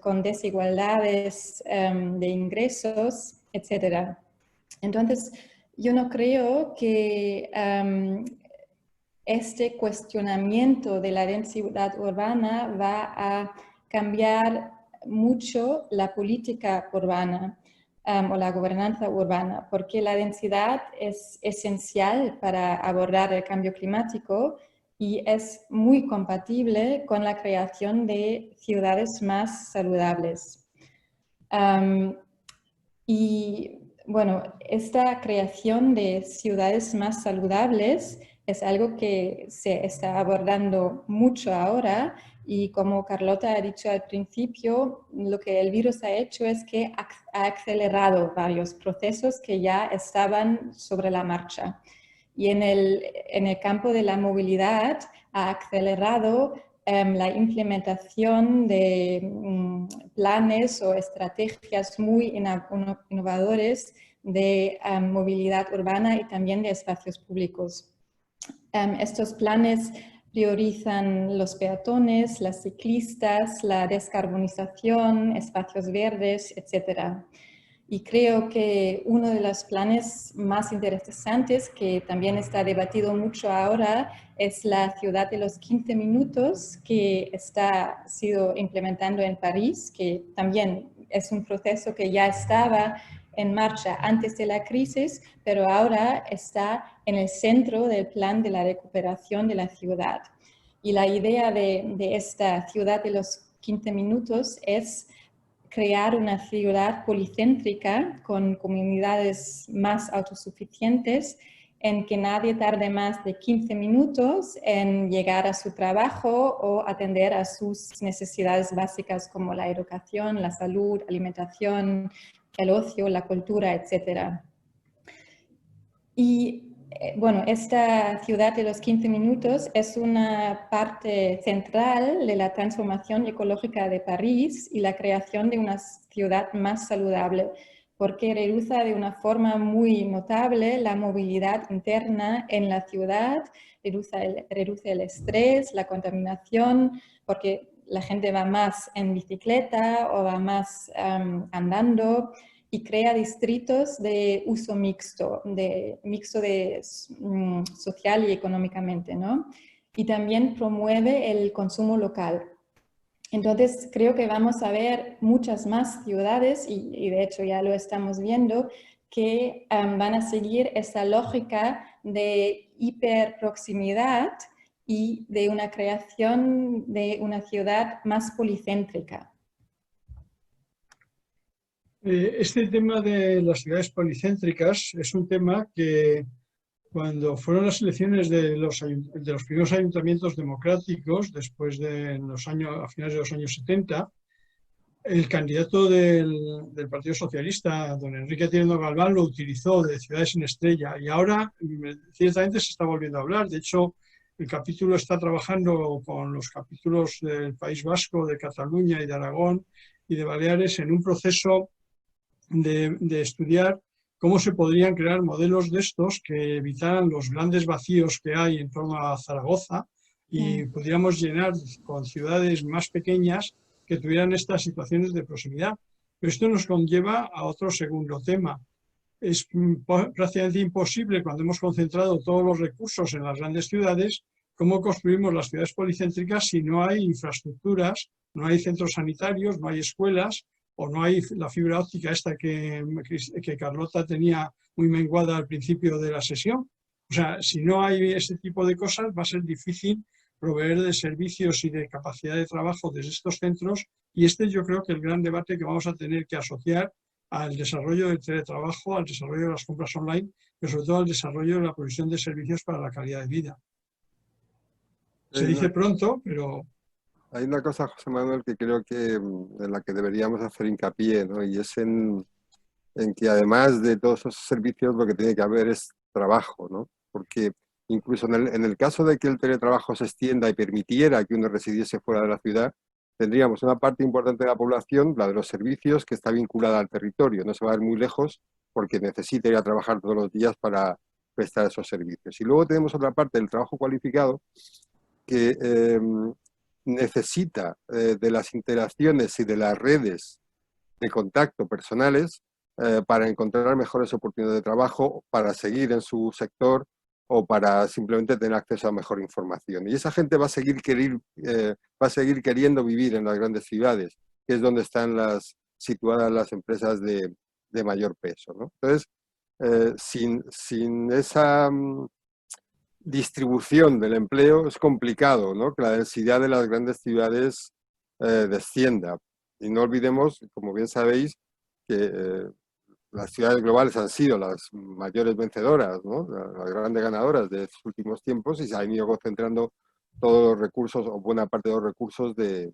con desigualdades de ingresos, etc. Entonces, yo no creo que este cuestionamiento de la densidad urbana va a cambiar mucho la política urbana o la gobernanza urbana, porque la densidad es esencial para abordar el cambio climático, y es muy compatible con la creación de ciudades más saludables. Y bueno, esta creación de ciudades más saludables es algo que se está abordando mucho ahora, y como Carlota ha dicho al principio, lo que el virus ha hecho es que ha acelerado varios procesos que ya estaban sobre la marcha. Y en el campo de la movilidad ha acelerado la implementación de planes o estrategias muy innovadores de movilidad urbana y también de espacios públicos. Estos planes priorizan los peatones, las ciclistas, la descarbonización, espacios verdes, etc. Y creo que uno de los planes más interesantes, que también está debatido mucho ahora, es la ciudad de los 15 minutos, que está sido implementando en París, que también es un proceso que ya estaba en marcha antes de la crisis, pero ahora está en el centro del plan de la recuperación de la ciudad. Y la idea de esta ciudad de los 15 minutos es crear una ciudad policéntrica con comunidades más autosuficientes, en que nadie tarde más de 15 minutos en llegar a su trabajo o atender a sus necesidades básicas como la educación, la salud, alimentación, el ocio, la cultura, etc. Y bueno, esta ciudad de los 15 minutos es una parte central de la transformación ecológica de París y la creación de una ciudad más saludable, porque reduce de una forma muy notable la movilidad interna en la ciudad, reduce el estrés, la contaminación, porque la gente va más en bicicleta o va más andando, y crea distritos de uso mixto social y económicamente, ¿no? Y también promueve el consumo local. Entonces, creo que vamos a ver muchas más ciudades, y de hecho ya lo estamos viendo, que van a seguir esa lógica de hiperproximidad y de una creación de una ciudad más policéntrica. Este tema de las ciudades policéntricas es un tema que cuando fueron las elecciones de los primeros ayuntamientos democráticos, después de los años, a finales de los años 70, el candidato del Partido Socialista, don Enrique Tirendo Galván, lo utilizó de ciudades en estrella, y ahora ciertamente se está volviendo a hablar. De hecho, el capítulo está trabajando con los capítulos del País Vasco, de Cataluña y de Aragón y de Baleares en un proceso de estudiar cómo se podrían crear modelos de estos que evitaran los grandes vacíos que hay en torno a Zaragoza y pudiéramos llenar con ciudades más pequeñas que tuvieran estas situaciones de proximidad. Pero esto nos conlleva a otro segundo tema. Es prácticamente imposible, cuando hemos concentrado todos los recursos en las grandes ciudades, cómo construimos las ciudades policéntricas si no hay infraestructuras, no hay centros sanitarios, no hay escuelas, o no hay la fibra óptica esta que Carlota tenía muy menguada al principio de la sesión. O sea, si no hay ese tipo de cosas, va a ser difícil proveer de servicios y de capacidad de trabajo desde estos centros, y yo creo que el gran debate que vamos a tener que asociar al desarrollo del teletrabajo, al desarrollo de las compras online, pero sobre todo al desarrollo de la provisión de servicios para la calidad de vida. Se dice pronto, pero... Hay una cosa, José Manuel, que creo que en la que deberíamos hacer hincapié, ¿no? Y es en que además de todos esos servicios lo que tiene que haber es trabajo, ¿no? Porque incluso en el caso de que el teletrabajo se extienda y permitiera que uno residiese fuera de la ciudad, tendríamos una parte importante de la población, la de los servicios, que está vinculada al territorio, no se va a ir muy lejos porque necesita ir a trabajar todos los días para prestar esos servicios. Y luego tenemos otra parte del trabajo cualificado que necesita de las interacciones y de las redes de contacto personales para encontrar mejores oportunidades de trabajo, para seguir en su sector o para simplemente tener acceso a mejor información. Y esa gente va a seguir queriendo vivir en las grandes ciudades, que es donde están situadas las empresas de mayor peso, ¿no? Entonces, sin esa distribución del empleo es complicado, ¿no? Que la densidad de las grandes ciudades descienda. Y no olvidemos, como bien sabéis, que las ciudades globales han sido las mayores vencedoras, ¿no? Las grandes ganadoras de estos últimos tiempos, y se han ido concentrando todos los recursos o buena parte de los recursos de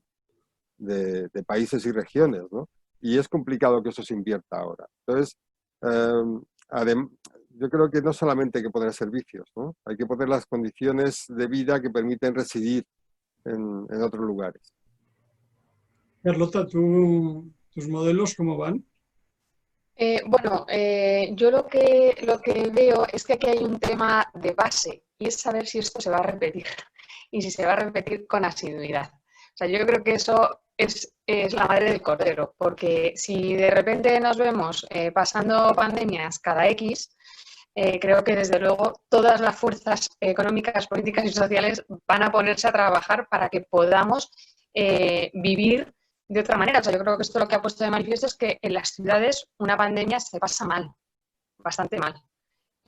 países y regiones, ¿no? Y es complicado que eso se invierta ahora. Entonces, yo creo que no solamente hay que poner servicios, ¿no? Hay que poner las condiciones de vida que permiten residir en otros lugares. Carlota, ¿tus modelos cómo van? Bueno, yo lo que veo es que aquí hay un tema de base y es saber si esto se va a repetir y si se va a repetir con asiduidad. O sea, yo creo que eso es la madre del cordero, porque si de repente nos vemos pasando pandemias cada X, creo que desde luego todas las fuerzas económicas, políticas y sociales van a ponerse a trabajar para que podamos vivir de otra manera. O sea, yo creo que esto lo que ha puesto de manifiesto es que en las ciudades una pandemia se pasa mal, bastante mal.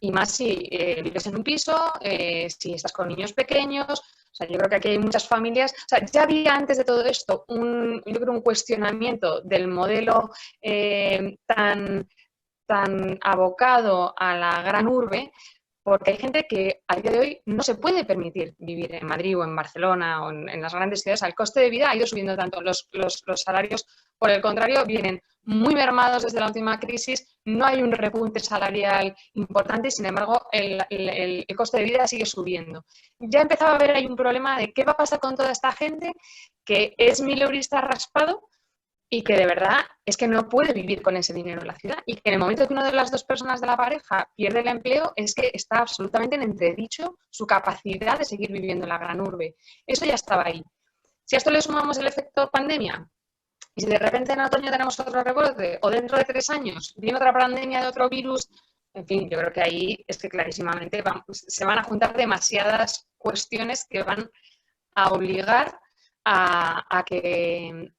Y más si vives en un piso, si estás con niños pequeños. O sea, yo creo que aquí hay muchas familias. O sea, ya había antes de todo esto yo creo un cuestionamiento del modelo tan abocado a la gran urbe, porque hay gente que a día de hoy no se puede permitir vivir en Madrid o en Barcelona o en las grandes ciudades. El coste de vida ha ido subiendo tanto. Los salarios, por el contrario, vienen muy mermados desde la última crisis. No hay un repunte salarial importante, sin embargo, el coste de vida sigue subiendo. Ya empezaba a haber ahí un problema de qué va a pasar con toda esta gente que es mileurista raspado y que de verdad es que no puede vivir con ese dinero en la ciudad, y que en el momento que una de las dos personas de la pareja pierde el empleo es que está absolutamente en entredicho su capacidad de seguir viviendo en la gran urbe. Eso ya estaba ahí. Si a esto le sumamos el efecto pandemia, y si de repente en otoño tenemos otro rebrote, o dentro de 3 años viene otra pandemia de otro virus, en fin, yo creo que ahí es que clarísimamente se van a juntar demasiadas cuestiones que van a obligar a que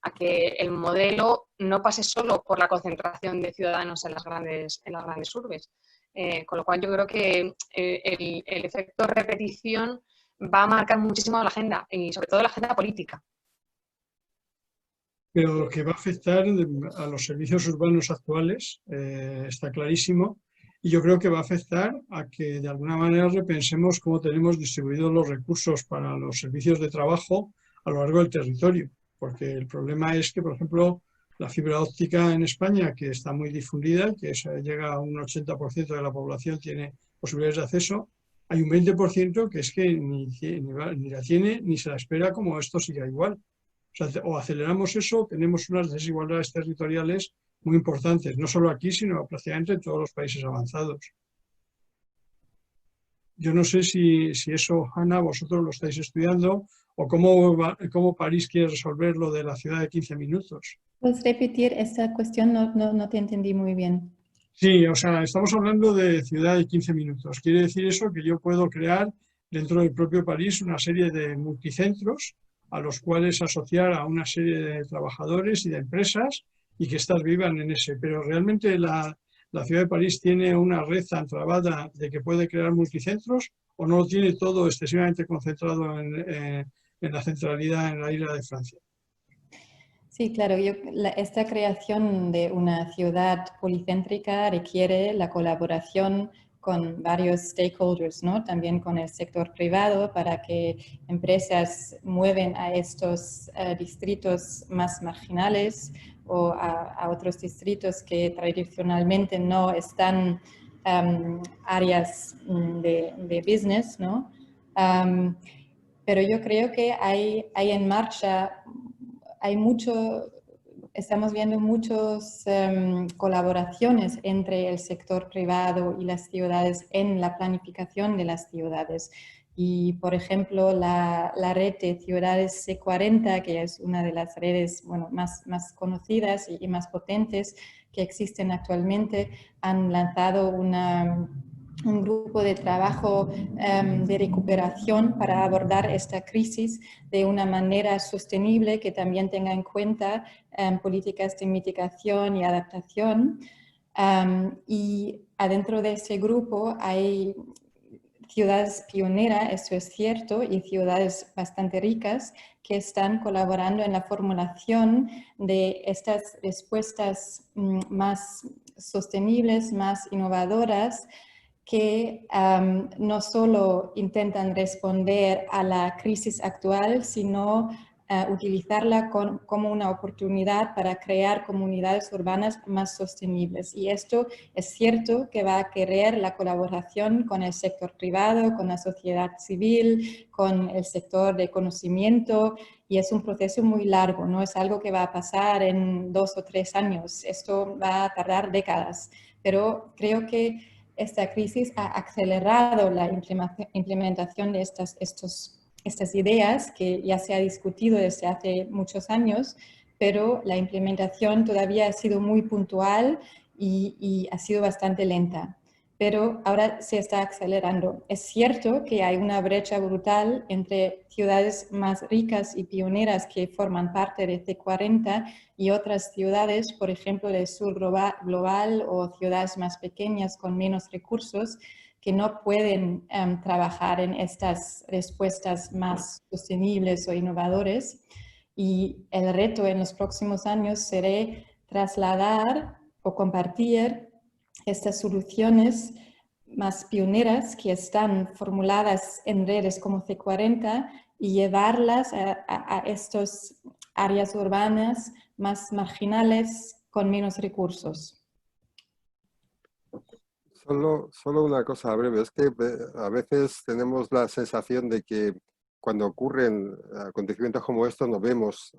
el modelo no pase solo por la concentración de ciudadanos en las grandes urbes. Con lo cual yo creo que el efecto repetición va a marcar muchísimo la agenda, y sobre todo la agenda política. Pero lo que va a afectar a los servicios urbanos actuales está clarísimo, y yo creo que va a afectar a que de alguna manera repensemos cómo tenemos distribuidos los recursos para los servicios de trabajo a lo largo del territorio, porque el problema es que, por ejemplo, la fibra óptica en España, que está muy difundida, que llega a un 80% de la población tiene posibilidades de acceso, hay un 20% que es que ni la tiene ni se la espera, como esto siga igual. O sea, o aceleramos eso, tenemos unas desigualdades territoriales muy importantes, no solo aquí, sino prácticamente en todos los países avanzados. Yo no sé si eso, Ana, vosotros lo estáis estudiando, o cómo París quiere resolver lo de la ciudad de 15 minutos. ¿Puedes repetir esa cuestión? No te entendí muy bien. Sí, o sea, estamos hablando de ciudad de 15 minutos. Quiere decir eso que yo puedo crear dentro del propio París una serie de multicentros a los cuales asociar a una serie de trabajadores y de empresas y que estas vivan en ese. Pero realmente la ciudad de París tiene una red tan trabada de que puede crear multicentros, o no lo tiene todo excesivamente concentrado en la centralidad en la isla de Francia. Sí, claro. Esta creación de una ciudad policéntrica requiere la colaboración con varios stakeholders, ¿no? También con el sector privado, para que empresas mueven a estos distritos más marginales o a otros distritos que tradicionalmente no están áreas de business, ¿no? Pero yo creo que hay en marcha, estamos viendo muchas colaboraciones entre el sector privado y las ciudades en la planificación de las ciudades. Y, por ejemplo, la red de ciudades C40, que es una de las redes más conocidas y más potentes que existen actualmente, han lanzado un grupo de trabajo de recuperación para abordar esta crisis de una manera sostenible, que también tenga en cuenta políticas de mitigación y adaptación. Y adentro de ese grupo hay ciudades pioneras, esto es cierto, y ciudades bastante ricas que están colaborando en la formulación de estas respuestas más sostenibles, más innovadoras, que no solo intentan responder a la crisis actual, sino utilizarla como una oportunidad para crear comunidades urbanas más sostenibles. Y esto es cierto que va a querer la colaboración con el sector privado, con la sociedad civil, con el sector de conocimiento, y es un proceso muy largo, no es algo que va a pasar en 2 o 3 años, esto va a tardar décadas, pero creo que esta crisis ha acelerado la implementación de estas ideas que ya se ha discutido desde hace muchos años, pero la implementación todavía ha sido muy puntual y ha sido bastante lenta. Pero ahora se está acelerando. Es cierto que hay una brecha brutal entre ciudades más ricas y pioneras que forman parte de C40 y otras ciudades, por ejemplo, del sur global o ciudades más pequeñas con menos recursos, que no pueden trabajar en estas respuestas más sostenibles o innovadoras. Y el reto en los próximos años será trasladar o compartir estas soluciones más pioneras que están formuladas en redes como C40 y llevarlas a estas áreas urbanas más marginales con menos recursos. Solo una cosa breve, es que a veces tenemos la sensación de que cuando ocurren acontecimientos como estos nos vemos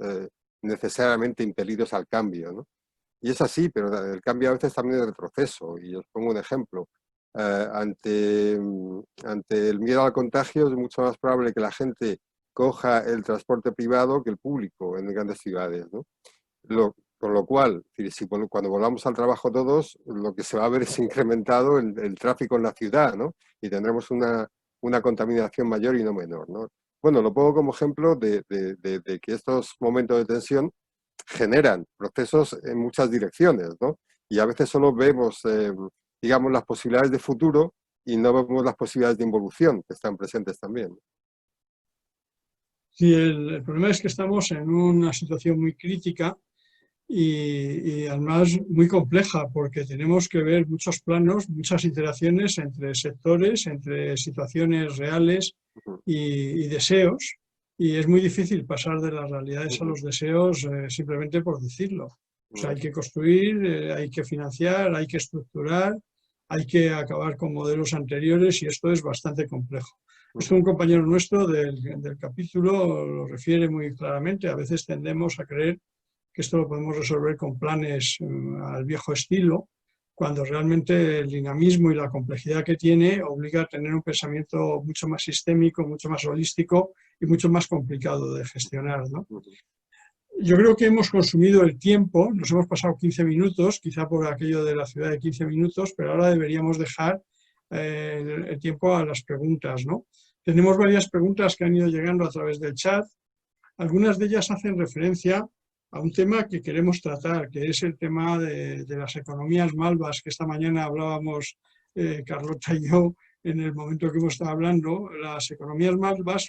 necesariamente impelidos al cambio, ¿no? Y es así, pero el cambio a veces también es retroceso. Y os pongo un ejemplo. Ante el miedo al contagio es mucho más probable que la gente coja el transporte privado que el público en grandes ciudades, ¿no? Con lo cual, cuando volvamos al trabajo todos, lo que se va a ver es incrementado el tráfico en la ciudad, ¿no? Y tendremos una contaminación mayor y no menor, ¿no? Bueno, lo pongo como ejemplo de que estos momentos de tensión generan procesos en muchas direcciones, ¿no? Y a veces solo vemos, digamos, las posibilidades de futuro y no vemos las posibilidades de involución que están presentes también. Sí, el problema es que estamos en una situación muy crítica y además muy compleja, porque tenemos que ver muchos planos, muchas interacciones entre sectores, entre situaciones reales y deseos. Y es muy difícil pasar de las realidades a los deseos simplemente por decirlo. O sea, hay que construir, hay que financiar, hay que estructurar, hay que acabar con modelos anteriores y esto es bastante complejo. Esto un compañero nuestro del capítulo lo refiere muy claramente. A veces tendemos a creer que esto lo podemos resolver con planes al viejo estilo, cuando realmente el dinamismo y la complejidad que tiene obliga a tener un pensamiento mucho más sistémico, mucho más holístico y mucho más complicado de gestionar, ¿no? Yo creo que hemos consumido el tiempo, nos hemos pasado 15 minutos, quizá por aquello de la ciudad de 15 minutos, pero ahora deberíamos dejar el tiempo a las preguntas, ¿no? Tenemos varias preguntas que han ido llegando a través del chat. Algunas de ellas hacen referencia a un tema que queremos tratar, que es el tema de las economías malvas, que esta mañana hablábamos Carlota y yo en el momento que hemos estado hablando. Las economías malvas,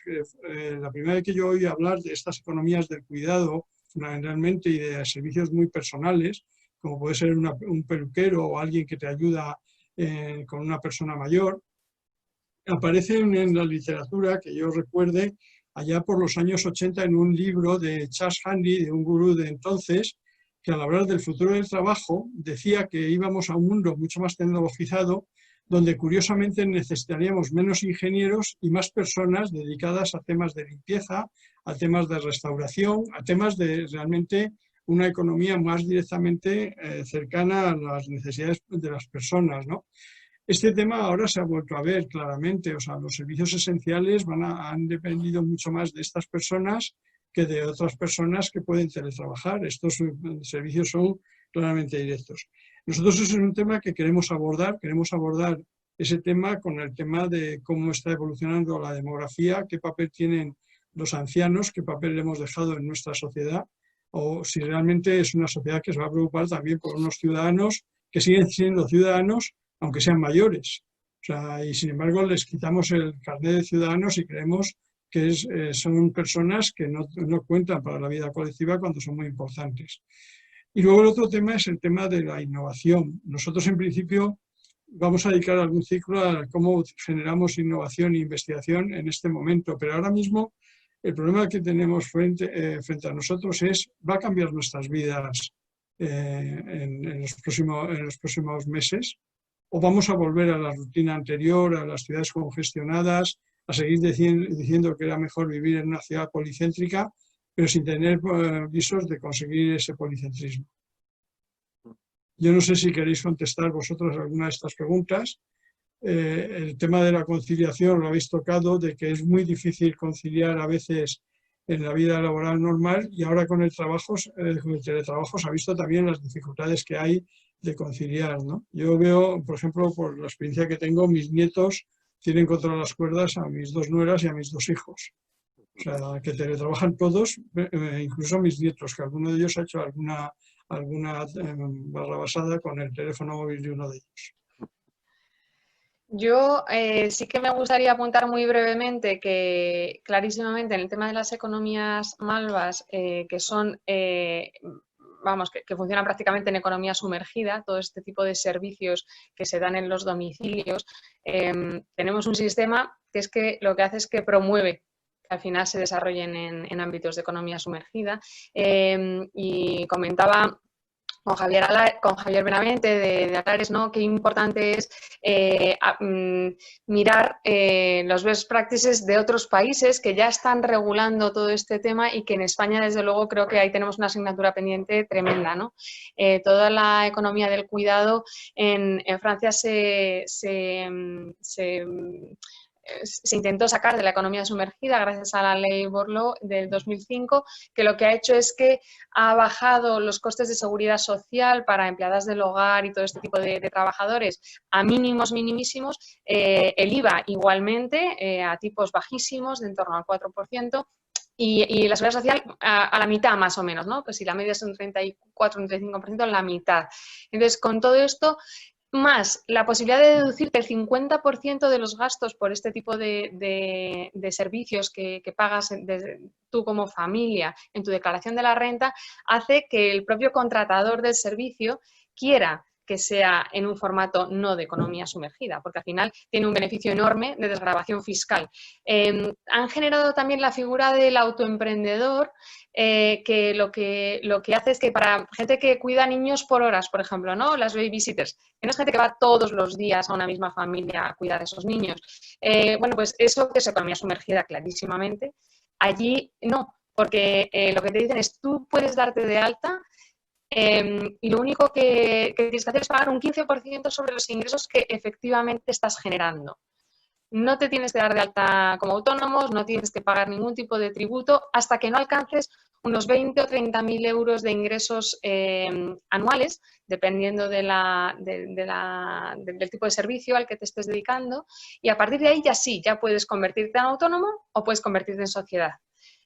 la primera vez que yo oí hablar de estas economías del cuidado, fundamentalmente, y de servicios muy personales, como puede ser un peluquero o alguien que te ayuda con una persona mayor, aparecen en la literatura, que yo recuerde, allá por los años 80 en un libro de Charles Handy, de un gurú de entonces, que al hablar del futuro del trabajo decía que íbamos a un mundo mucho más tecnologizado, donde curiosamente necesitaríamos menos ingenieros y más personas dedicadas a temas de limpieza, a temas de restauración, a temas de realmente una economía más directamente cercana a las necesidades de las personas, ¿no? Este tema ahora se ha vuelto a ver claramente, o sea, los servicios esenciales han dependido mucho más de estas personas que de otras personas que pueden teletrabajar. Estos servicios son claramente directos. Nosotros ese es un tema que queremos abordar ese tema con el tema de cómo está evolucionando la demografía, qué papel tienen los ancianos, qué papel le hemos dejado en nuestra sociedad, o si realmente es una sociedad que se va a preocupar también por unos ciudadanos que siguen siendo ciudadanos, aunque sean mayores. O sea, y sin embargo les quitamos el carnet de ciudadanos y creemos que son personas que no cuentan para la vida colectiva cuando son muy importantes. Y luego el otro tema es el tema de la innovación. Nosotros en principio vamos a dedicar algún ciclo a cómo generamos innovación e investigación en este momento, pero ahora mismo el problema que tenemos frente a nosotros va a cambiar nuestras vidas en los próximos meses, o vamos a volver a la rutina anterior, a las ciudades congestionadas, a seguir diciendo que era mejor vivir en una ciudad policéntrica, pero sin tener visos de conseguir ese policentrismo. Yo no sé si queréis contestar vosotros alguna de estas preguntas. El tema de la conciliación lo habéis tocado, de que es muy difícil conciliar a veces en la vida laboral normal, y ahora con el teletrabajo se ha visto también las dificultades que hay de conciliar, ¿no? Yo veo, por ejemplo, por la experiencia que tengo, mis nietos tienen contra las cuerdas a mis 2 nueras y a mis 2 hijos. O sea, que teletrabajan todos, incluso mis nietos, que alguno de ellos ha hecho alguna barrabasada con el teléfono móvil de uno de ellos. Yo sí que me gustaría apuntar muy brevemente que clarísimamente en el tema de las economías malvas, que son, vamos, que funcionan prácticamente en economía sumergida, todo este tipo de servicios que se dan en los domicilios, tenemos un sistema que es que lo que hace es que promueve que al final se desarrollen en ámbitos de economía sumergida. Y comentaba con Javier Benavente de Atares, ¿no? Qué importante es mirar los best practices de otros países que ya están regulando todo este tema, y que en España, desde luego, creo que ahí tenemos una asignatura pendiente tremenda, ¿no? Toda la economía del cuidado en Francia se intentó sacar de la economía sumergida gracias a la ley Borloo del 2005, que lo que ha hecho es que ha bajado los costes de seguridad social para empleadas del hogar y todo este tipo de trabajadores a mínimos minimísimos, el IVA igualmente a tipos bajísimos, de en torno al 4%, y la seguridad social a la mitad más o menos, ¿no? Pues si la media es un 34-35%, la mitad. Entonces, con todo esto, más la posibilidad de deducirte el 50% de los gastos por este tipo de servicios que pagas tú como familia en tu declaración de la renta, hace que el propio contratador del servicio quiera que sea en un formato no de economía sumergida, porque al final tiene un beneficio enorme de desgravación fiscal. Han generado también la figura del autoemprendedor, que lo que hace es que para gente que cuida niños por horas, por ejemplo, ¿no? Las babysitters, que no es gente que va todos los días a una misma familia a cuidar a esos niños. Bueno, pues eso que es economía sumergida clarísimamente. Allí no, porque lo que te dicen es tú puedes darte de alta, y lo único que tienes que hacer es pagar un 15% sobre los ingresos que efectivamente estás generando. No te tienes que dar de alta como autónomos, no tienes que pagar ningún tipo de tributo hasta que no alcances unos 20 o 30.000 euros de ingresos anuales, dependiendo del tipo de servicio al que te estés dedicando, y a partir de ahí ya puedes convertirte en autónomo o puedes convertirte en sociedad.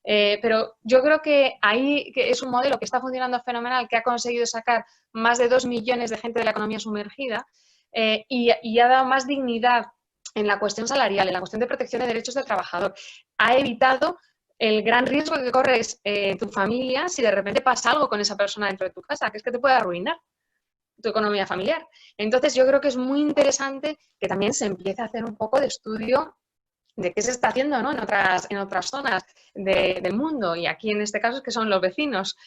Pero yo creo que ahí es un modelo que está funcionando fenomenal, que ha conseguido sacar más de 2 millones de gente de la economía sumergida, y ha dado más dignidad en la cuestión salarial, en la cuestión de protección de derechos del trabajador. Ha evitado el gran riesgo que corres en tu familia si de repente pasa algo con esa persona dentro de tu casa, que es que te puede arruinar tu economía familiar. Entonces yo creo que es muy interesante que también se empiece a hacer un poco de estudio de qué se está haciendo, ¿no? en otras zonas del mundo, y aquí en este caso es que son los vecinos.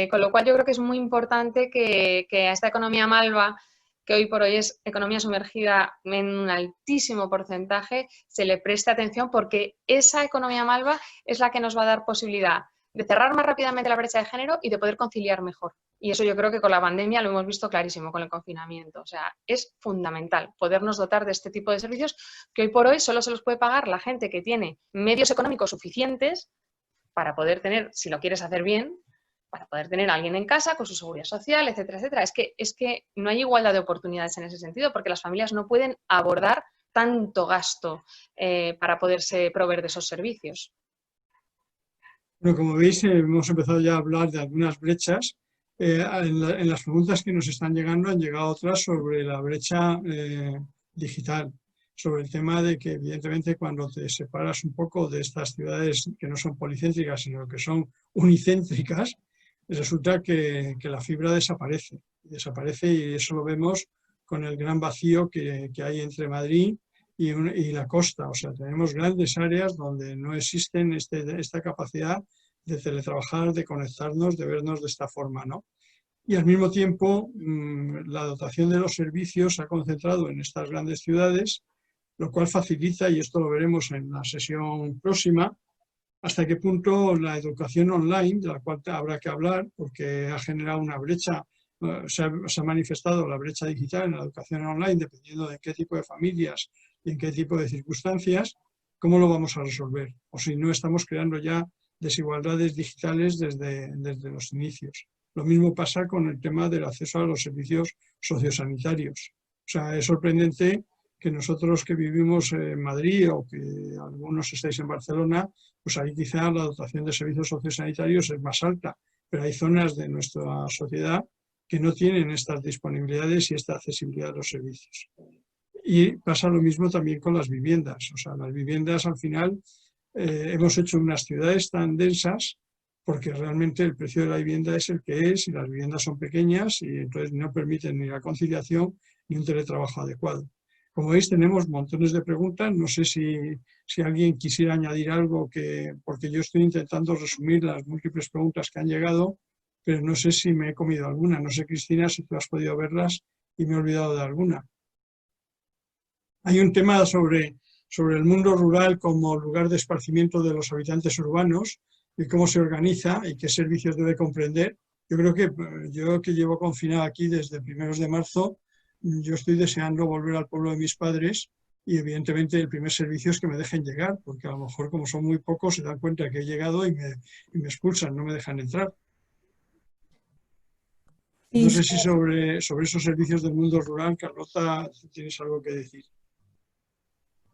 Con lo cual yo creo que es muy importante que a esta economía malva, que hoy por hoy es economía sumergida en un altísimo porcentaje, se le preste atención, porque esa economía malva es la que nos va a dar posibilidad de cerrar más rápidamente la brecha de género y de poder conciliar mejor. Y eso yo creo que con la pandemia lo hemos visto clarísimo, con el confinamiento. O sea, es fundamental podernos dotar de este tipo de servicios que hoy por hoy solo se los puede pagar la gente que tiene medios económicos suficientes para poder tener, si lo quieres hacer bien, para poder tener a alguien en casa con su seguridad social, etcétera, etcétera. Es que no hay igualdad de oportunidades en ese sentido, porque las familias no pueden abordar tanto gasto para poderse proveer de esos servicios. Bueno, como veis, hemos empezado ya a hablar de algunas brechas. En las preguntas que nos están llegando han llegado otras sobre la brecha digital. sobre el tema de que evidentemente cuando te separas un poco de estas ciudades que no son policéntricas, sino que son unicéntricas, resulta que la fibra desaparece. Desaparece y eso lo vemos con el gran vacío que hay entre Madrid y la costa. O sea, tenemos grandes áreas donde no existen esta capacidad de teletrabajar, de conectarnos, de vernos de esta forma, ¿no? Y al mismo tiempo, la dotación de los servicios se ha concentrado en estas grandes ciudades, lo cual facilita, y esto lo veremos en la sesión próxima, hasta qué punto la educación online, de la cual habrá que hablar, porque ha generado una brecha, se ha manifestado la brecha digital en la educación online, dependiendo de qué tipo de familias y en qué tipo de circunstancias, ¿cómo lo vamos a resolver? O si no estamos creando ya desigualdades digitales desde los inicios. Lo mismo pasa con el tema del acceso a los servicios sociosanitarios. O sea, es sorprendente que nosotros que vivimos en Madrid o que algunos estáis en Barcelona, pues ahí quizá la dotación de servicios sociosanitarios es más alta, pero hay zonas de nuestra sociedad que no tienen estas disponibilidades y esta accesibilidad a los servicios. Y pasa lo mismo también con las viviendas. O sea, las viviendas al final hemos hecho unas ciudades tan densas porque realmente el precio de la vivienda es el que es y las viviendas son pequeñas y entonces no permiten ni la conciliación ni un teletrabajo adecuado. Como veis, tenemos montones de preguntas. No sé si alguien quisiera añadir algo, porque yo estoy intentando resumir las múltiples preguntas que han llegado, pero no sé si me he comido alguna. No sé, Cristina, si tú has podido verlas y me he olvidado de alguna. Hay un tema sobre el mundo rural como lugar de esparcimiento de los habitantes urbanos y cómo se organiza y qué servicios debe comprender. Yo creo que yo que llevo confinado aquí desde primeros de marzo, yo estoy deseando volver al pueblo de mis padres y evidentemente el primer servicio es que me dejen llegar, porque a lo mejor como son muy pocos se dan cuenta que he llegado y me expulsan, no me dejan entrar. No sé si sobre esos servicios del mundo rural, Carlota, tienes algo que decir.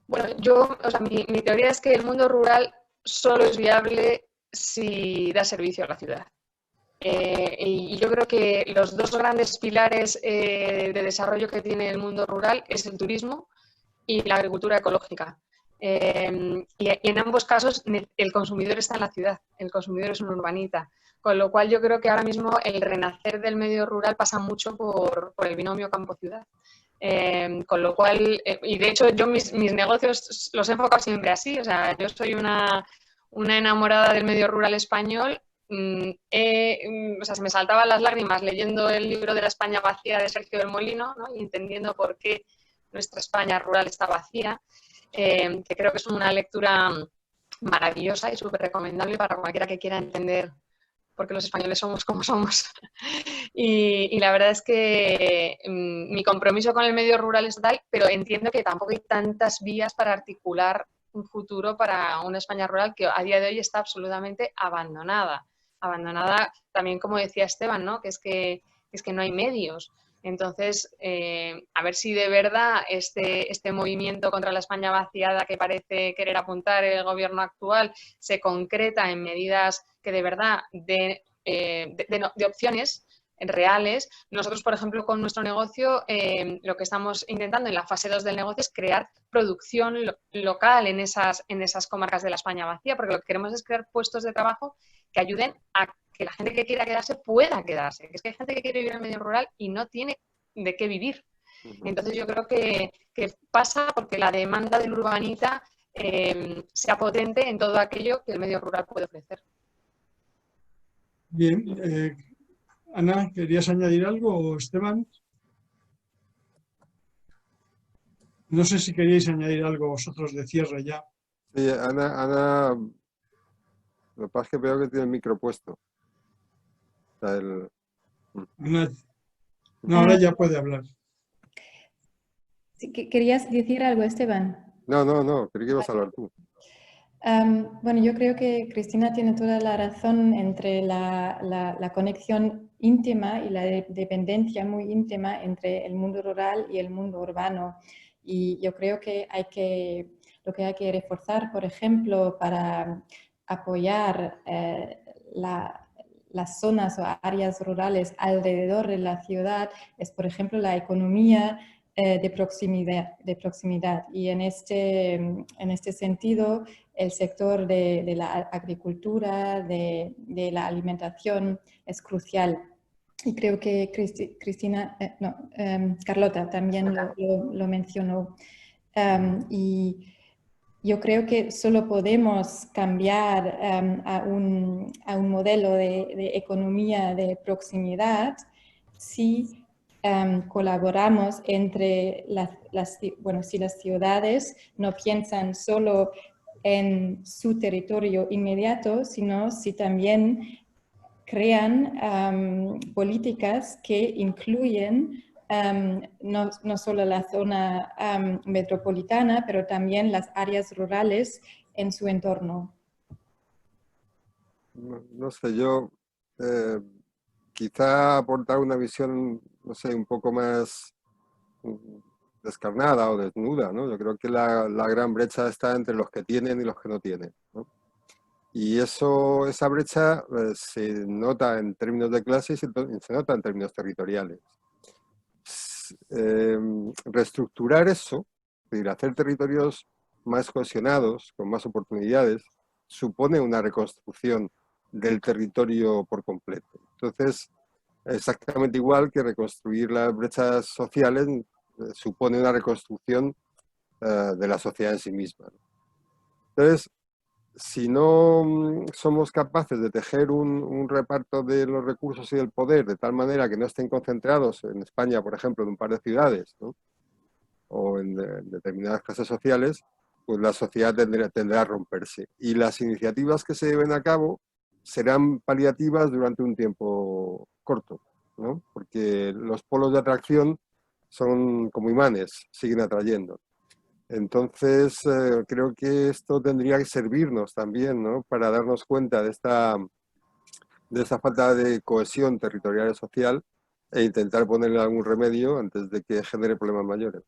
Bueno, mi teoría es que el mundo rural solo es viable si da servicio a la ciudad. Y yo creo que los dos grandes pilares de desarrollo que tiene el mundo rural es el turismo y la agricultura ecológica. Y en ambos casos el consumidor está en la ciudad, el consumidor es un urbanita. Con lo cual yo creo que ahora mismo el renacer del medio rural pasa mucho por el binomio campo-ciudad. Con lo cual, y de hecho yo mis negocios los he enfocado siempre así, o sea, yo soy una enamorada del medio rural español. O sea, se me saltaban las lágrimas leyendo el libro de la España vacía de Sergio del Molino, ¿no? Y entendiendo por qué nuestra España rural está vacía, que creo que es una lectura maravillosa y súper recomendable para cualquiera que quiera entender por qué los españoles somos como somos. Y la verdad es que mi compromiso con el medio rural es total, pero entiendo que tampoco hay tantas vías para articular un futuro para una España rural que a día de hoy está absolutamente abandonada. Abandonada también, como decía Esteban, ¿no? que es que no hay medios. Entonces, a ver si de verdad este movimiento contra la España vaciada que parece querer apuntar el gobierno actual se concreta en medidas que de verdad de opciones reales. Nosotros, por ejemplo, con nuestro negocio, lo que estamos intentando en la fase 2 del negocio es crear producción local en esas comarcas de la España vacía, porque lo que queremos es crear puestos de trabajo que ayuden a que la gente que quiera quedarse pueda quedarse. Que es que hay gente que quiere vivir en el medio rural y no tiene de qué vivir. Entonces yo creo que pasa porque la demanda del urbanita sea potente en todo aquello que el medio rural puede ofrecer. Bien. Ana, ¿querías añadir algo o Esteban? No sé si queríais añadir algo vosotros de cierre ya. Sí, Ana, lo que pasa es que veo que tiene el micro puesto. O sea, Ana, no, ahora ya puede hablar. ¿Querías decir algo, Esteban? No, creí que ibas a hablar tú. Bueno, yo creo que Cristina tiene toda la razón entre la conexión íntima y la dependencia muy íntima entre el mundo rural y el mundo urbano. Y yo creo que lo que hay que reforzar, por ejemplo, para apoyar las zonas o áreas rurales alrededor de la ciudad es, por ejemplo, la economía de proximidad. Y en este sentido, el sector de la agricultura, de la alimentación es crucial. Y creo que Carlota también lo mencionó. Y yo creo que solo podemos cambiar a un modelo de economía de proximidad si colaboramos entre si las ciudades no piensan solo en su territorio inmediato, sino si también crean políticas que incluyen no solo la zona metropolitana, pero también las áreas rurales en su entorno. No sé, yo quizá aportar una visión, no sé, un poco más descarnada o desnuda, ¿no? Yo creo que la gran brecha está entre los que tienen y los que no tienen, ¿no? Y esa brecha se nota en términos de clase y se nota en términos territoriales. Reestructurar eso, es decir, hacer territorios más cohesionados, con más oportunidades, supone una reconstrucción del territorio por completo. Entonces, exactamente igual que reconstruir las brechas sociales supone una reconstrucción de la sociedad en sí misma. Entonces, si no somos capaces de tejer un reparto de los recursos y del poder de tal manera que no estén concentrados en España, por ejemplo, en un par de ciudades, ¿no? O en determinadas clases sociales, pues la sociedad tendrá a romperse. Y las iniciativas que se lleven a cabo serán paliativas durante un tiempo corto, ¿no? Porque los polos de atracción son como imanes, siguen atrayendo. Entonces, creo que esto tendría que servirnos también, ¿no? Para darnos cuenta de esta falta de cohesión territorial y social e intentar ponerle algún remedio antes de que genere problemas mayores.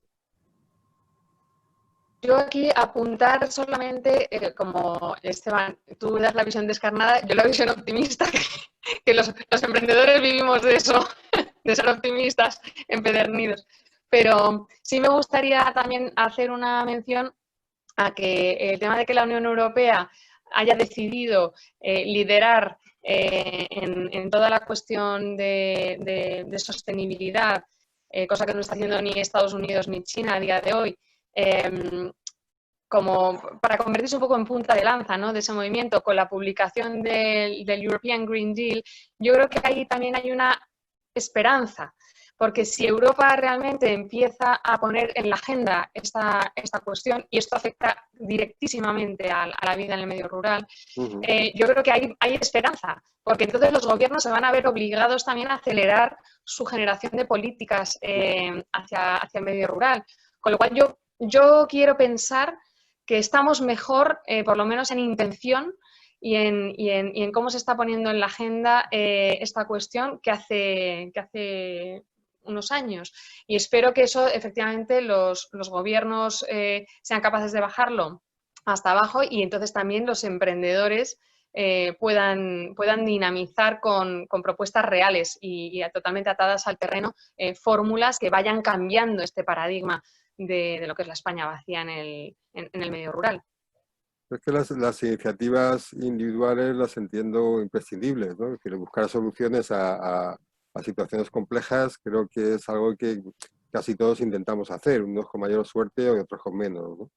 Yo aquí apuntar solamente, como Esteban, tú das la visión descarnada, yo la visión optimista, que los emprendedores vivimos de eso, de ser optimistas, empedernidos. Pero sí me gustaría también hacer una mención a que el tema de que la Unión Europea haya decidido liderar en toda la cuestión de sostenibilidad, cosa que no está haciendo ni Estados Unidos ni China a día de hoy, como para convertirse un poco en punta de lanza, ¿no?, de ese movimiento con la publicación del European Green Deal, yo creo que ahí también hay una esperanza. Porque si Europa realmente empieza a poner en la agenda esta cuestión, y esto afecta directísimamente a la vida en el medio rural, yo creo que hay esperanza, porque entonces los gobiernos se van a ver obligados también a acelerar su generación de políticas hacia el medio rural. Con lo cual yo quiero pensar que estamos mejor, por lo menos en intención, y en cómo se está poniendo en la agenda esta cuestión que hace unos años, y espero que eso efectivamente los gobiernos sean capaces de bajarlo hasta abajo, y entonces también los emprendedores puedan dinamizar con propuestas reales y totalmente atadas al terreno, fórmulas que vayan cambiando este paradigma de lo que es la España vacía en el medio rural. Es que las iniciativas individuales las entiendo imprescindibles, ¿no? Es decir, buscar soluciones a situaciones complejas creo que es algo que casi todos intentamos hacer, unos con mayor suerte y otros con menos, ¿no?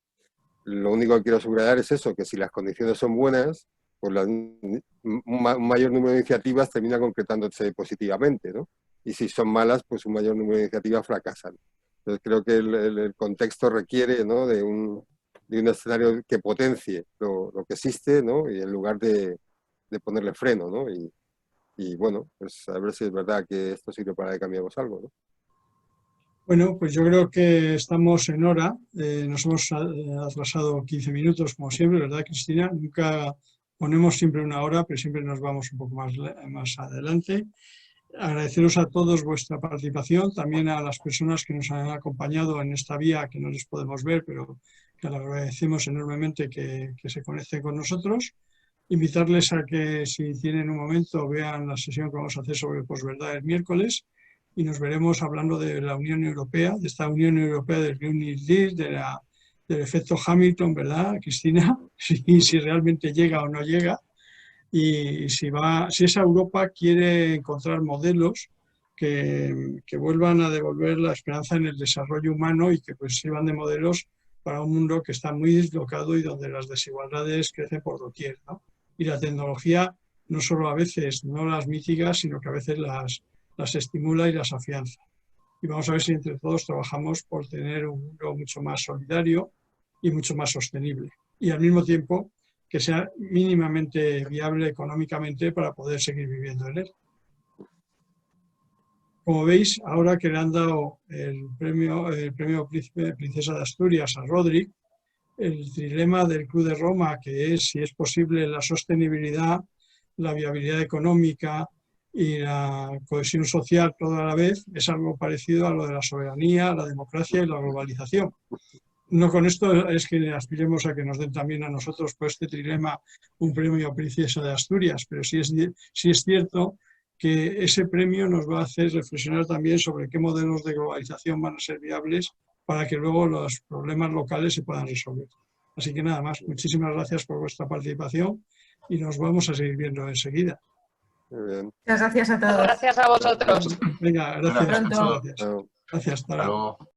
Lo único que quiero subrayar es eso, que si las condiciones son buenas, pues un mayor número de iniciativas termina concretándose positivamente, ¿no? Y si son malas, pues un mayor número de iniciativas fracasan. Entonces creo que el contexto requiere, ¿no?, de un escenario que potencie lo que existe, ¿no?, y en lugar de ponerle freno, ¿no? Y bueno, pues a ver si es verdad que esto sirve para que cambiemos algo, ¿no? Bueno, pues yo creo que estamos en hora. Nos hemos atrasado 15 minutos, como siempre, ¿verdad, Cristina? Nunca ponemos siempre una hora, pero siempre nos vamos un poco más adelante. Agradeceros a todos vuestra participación, también a las personas que nos han acompañado en esta vía, que no les podemos ver, pero que les agradecemos enormemente que se conecten con nosotros. Invitarles a que, si tienen un momento, vean la sesión que vamos a hacer sobre posverdad el miércoles. y nos veremos hablando de la Unión Europea, de esta Unión Europea del Green New Deal, del efecto Hamilton, ¿verdad, Cristina? Si realmente llega o no llega, y si esa Europa quiere encontrar modelos que vuelvan a devolver la esperanza en el desarrollo humano y que pues sirvan de modelos para un mundo que está muy dislocado y donde las desigualdades crecen por doquier, ¿no? Y la tecnología no solo a veces no las mitiga, sino que a veces las estimula y las afianza. Y vamos a ver si entre todos trabajamos por tener un mundo mucho más solidario y mucho más sostenible. Y al mismo tiempo que sea mínimamente viable económicamente para poder seguir viviendo en él. Como veis, ahora que le han dado el premio Princesa de Asturias a Rodri, el trilema del Club de Roma, que es si es posible la sostenibilidad, la viabilidad económica y la cohesión social todo a la vez, es algo parecido a lo de la soberanía, la democracia y la globalización. No con esto es que aspiremos a que nos den también a nosotros por este trilema un premio Princesa de Asturias, pero sí es cierto que ese premio nos va a hacer reflexionar también sobre qué modelos de globalización van a ser viables para que luego los problemas locales se puedan resolver. Así que nada más, muchísimas gracias por vuestra participación y nos vamos a seguir viendo enseguida. Muy bien. Muchas gracias a todos. Gracias a vosotros. Venga, gracias. Hasta pronto. Muchas gracias. Gracias, hasta luego.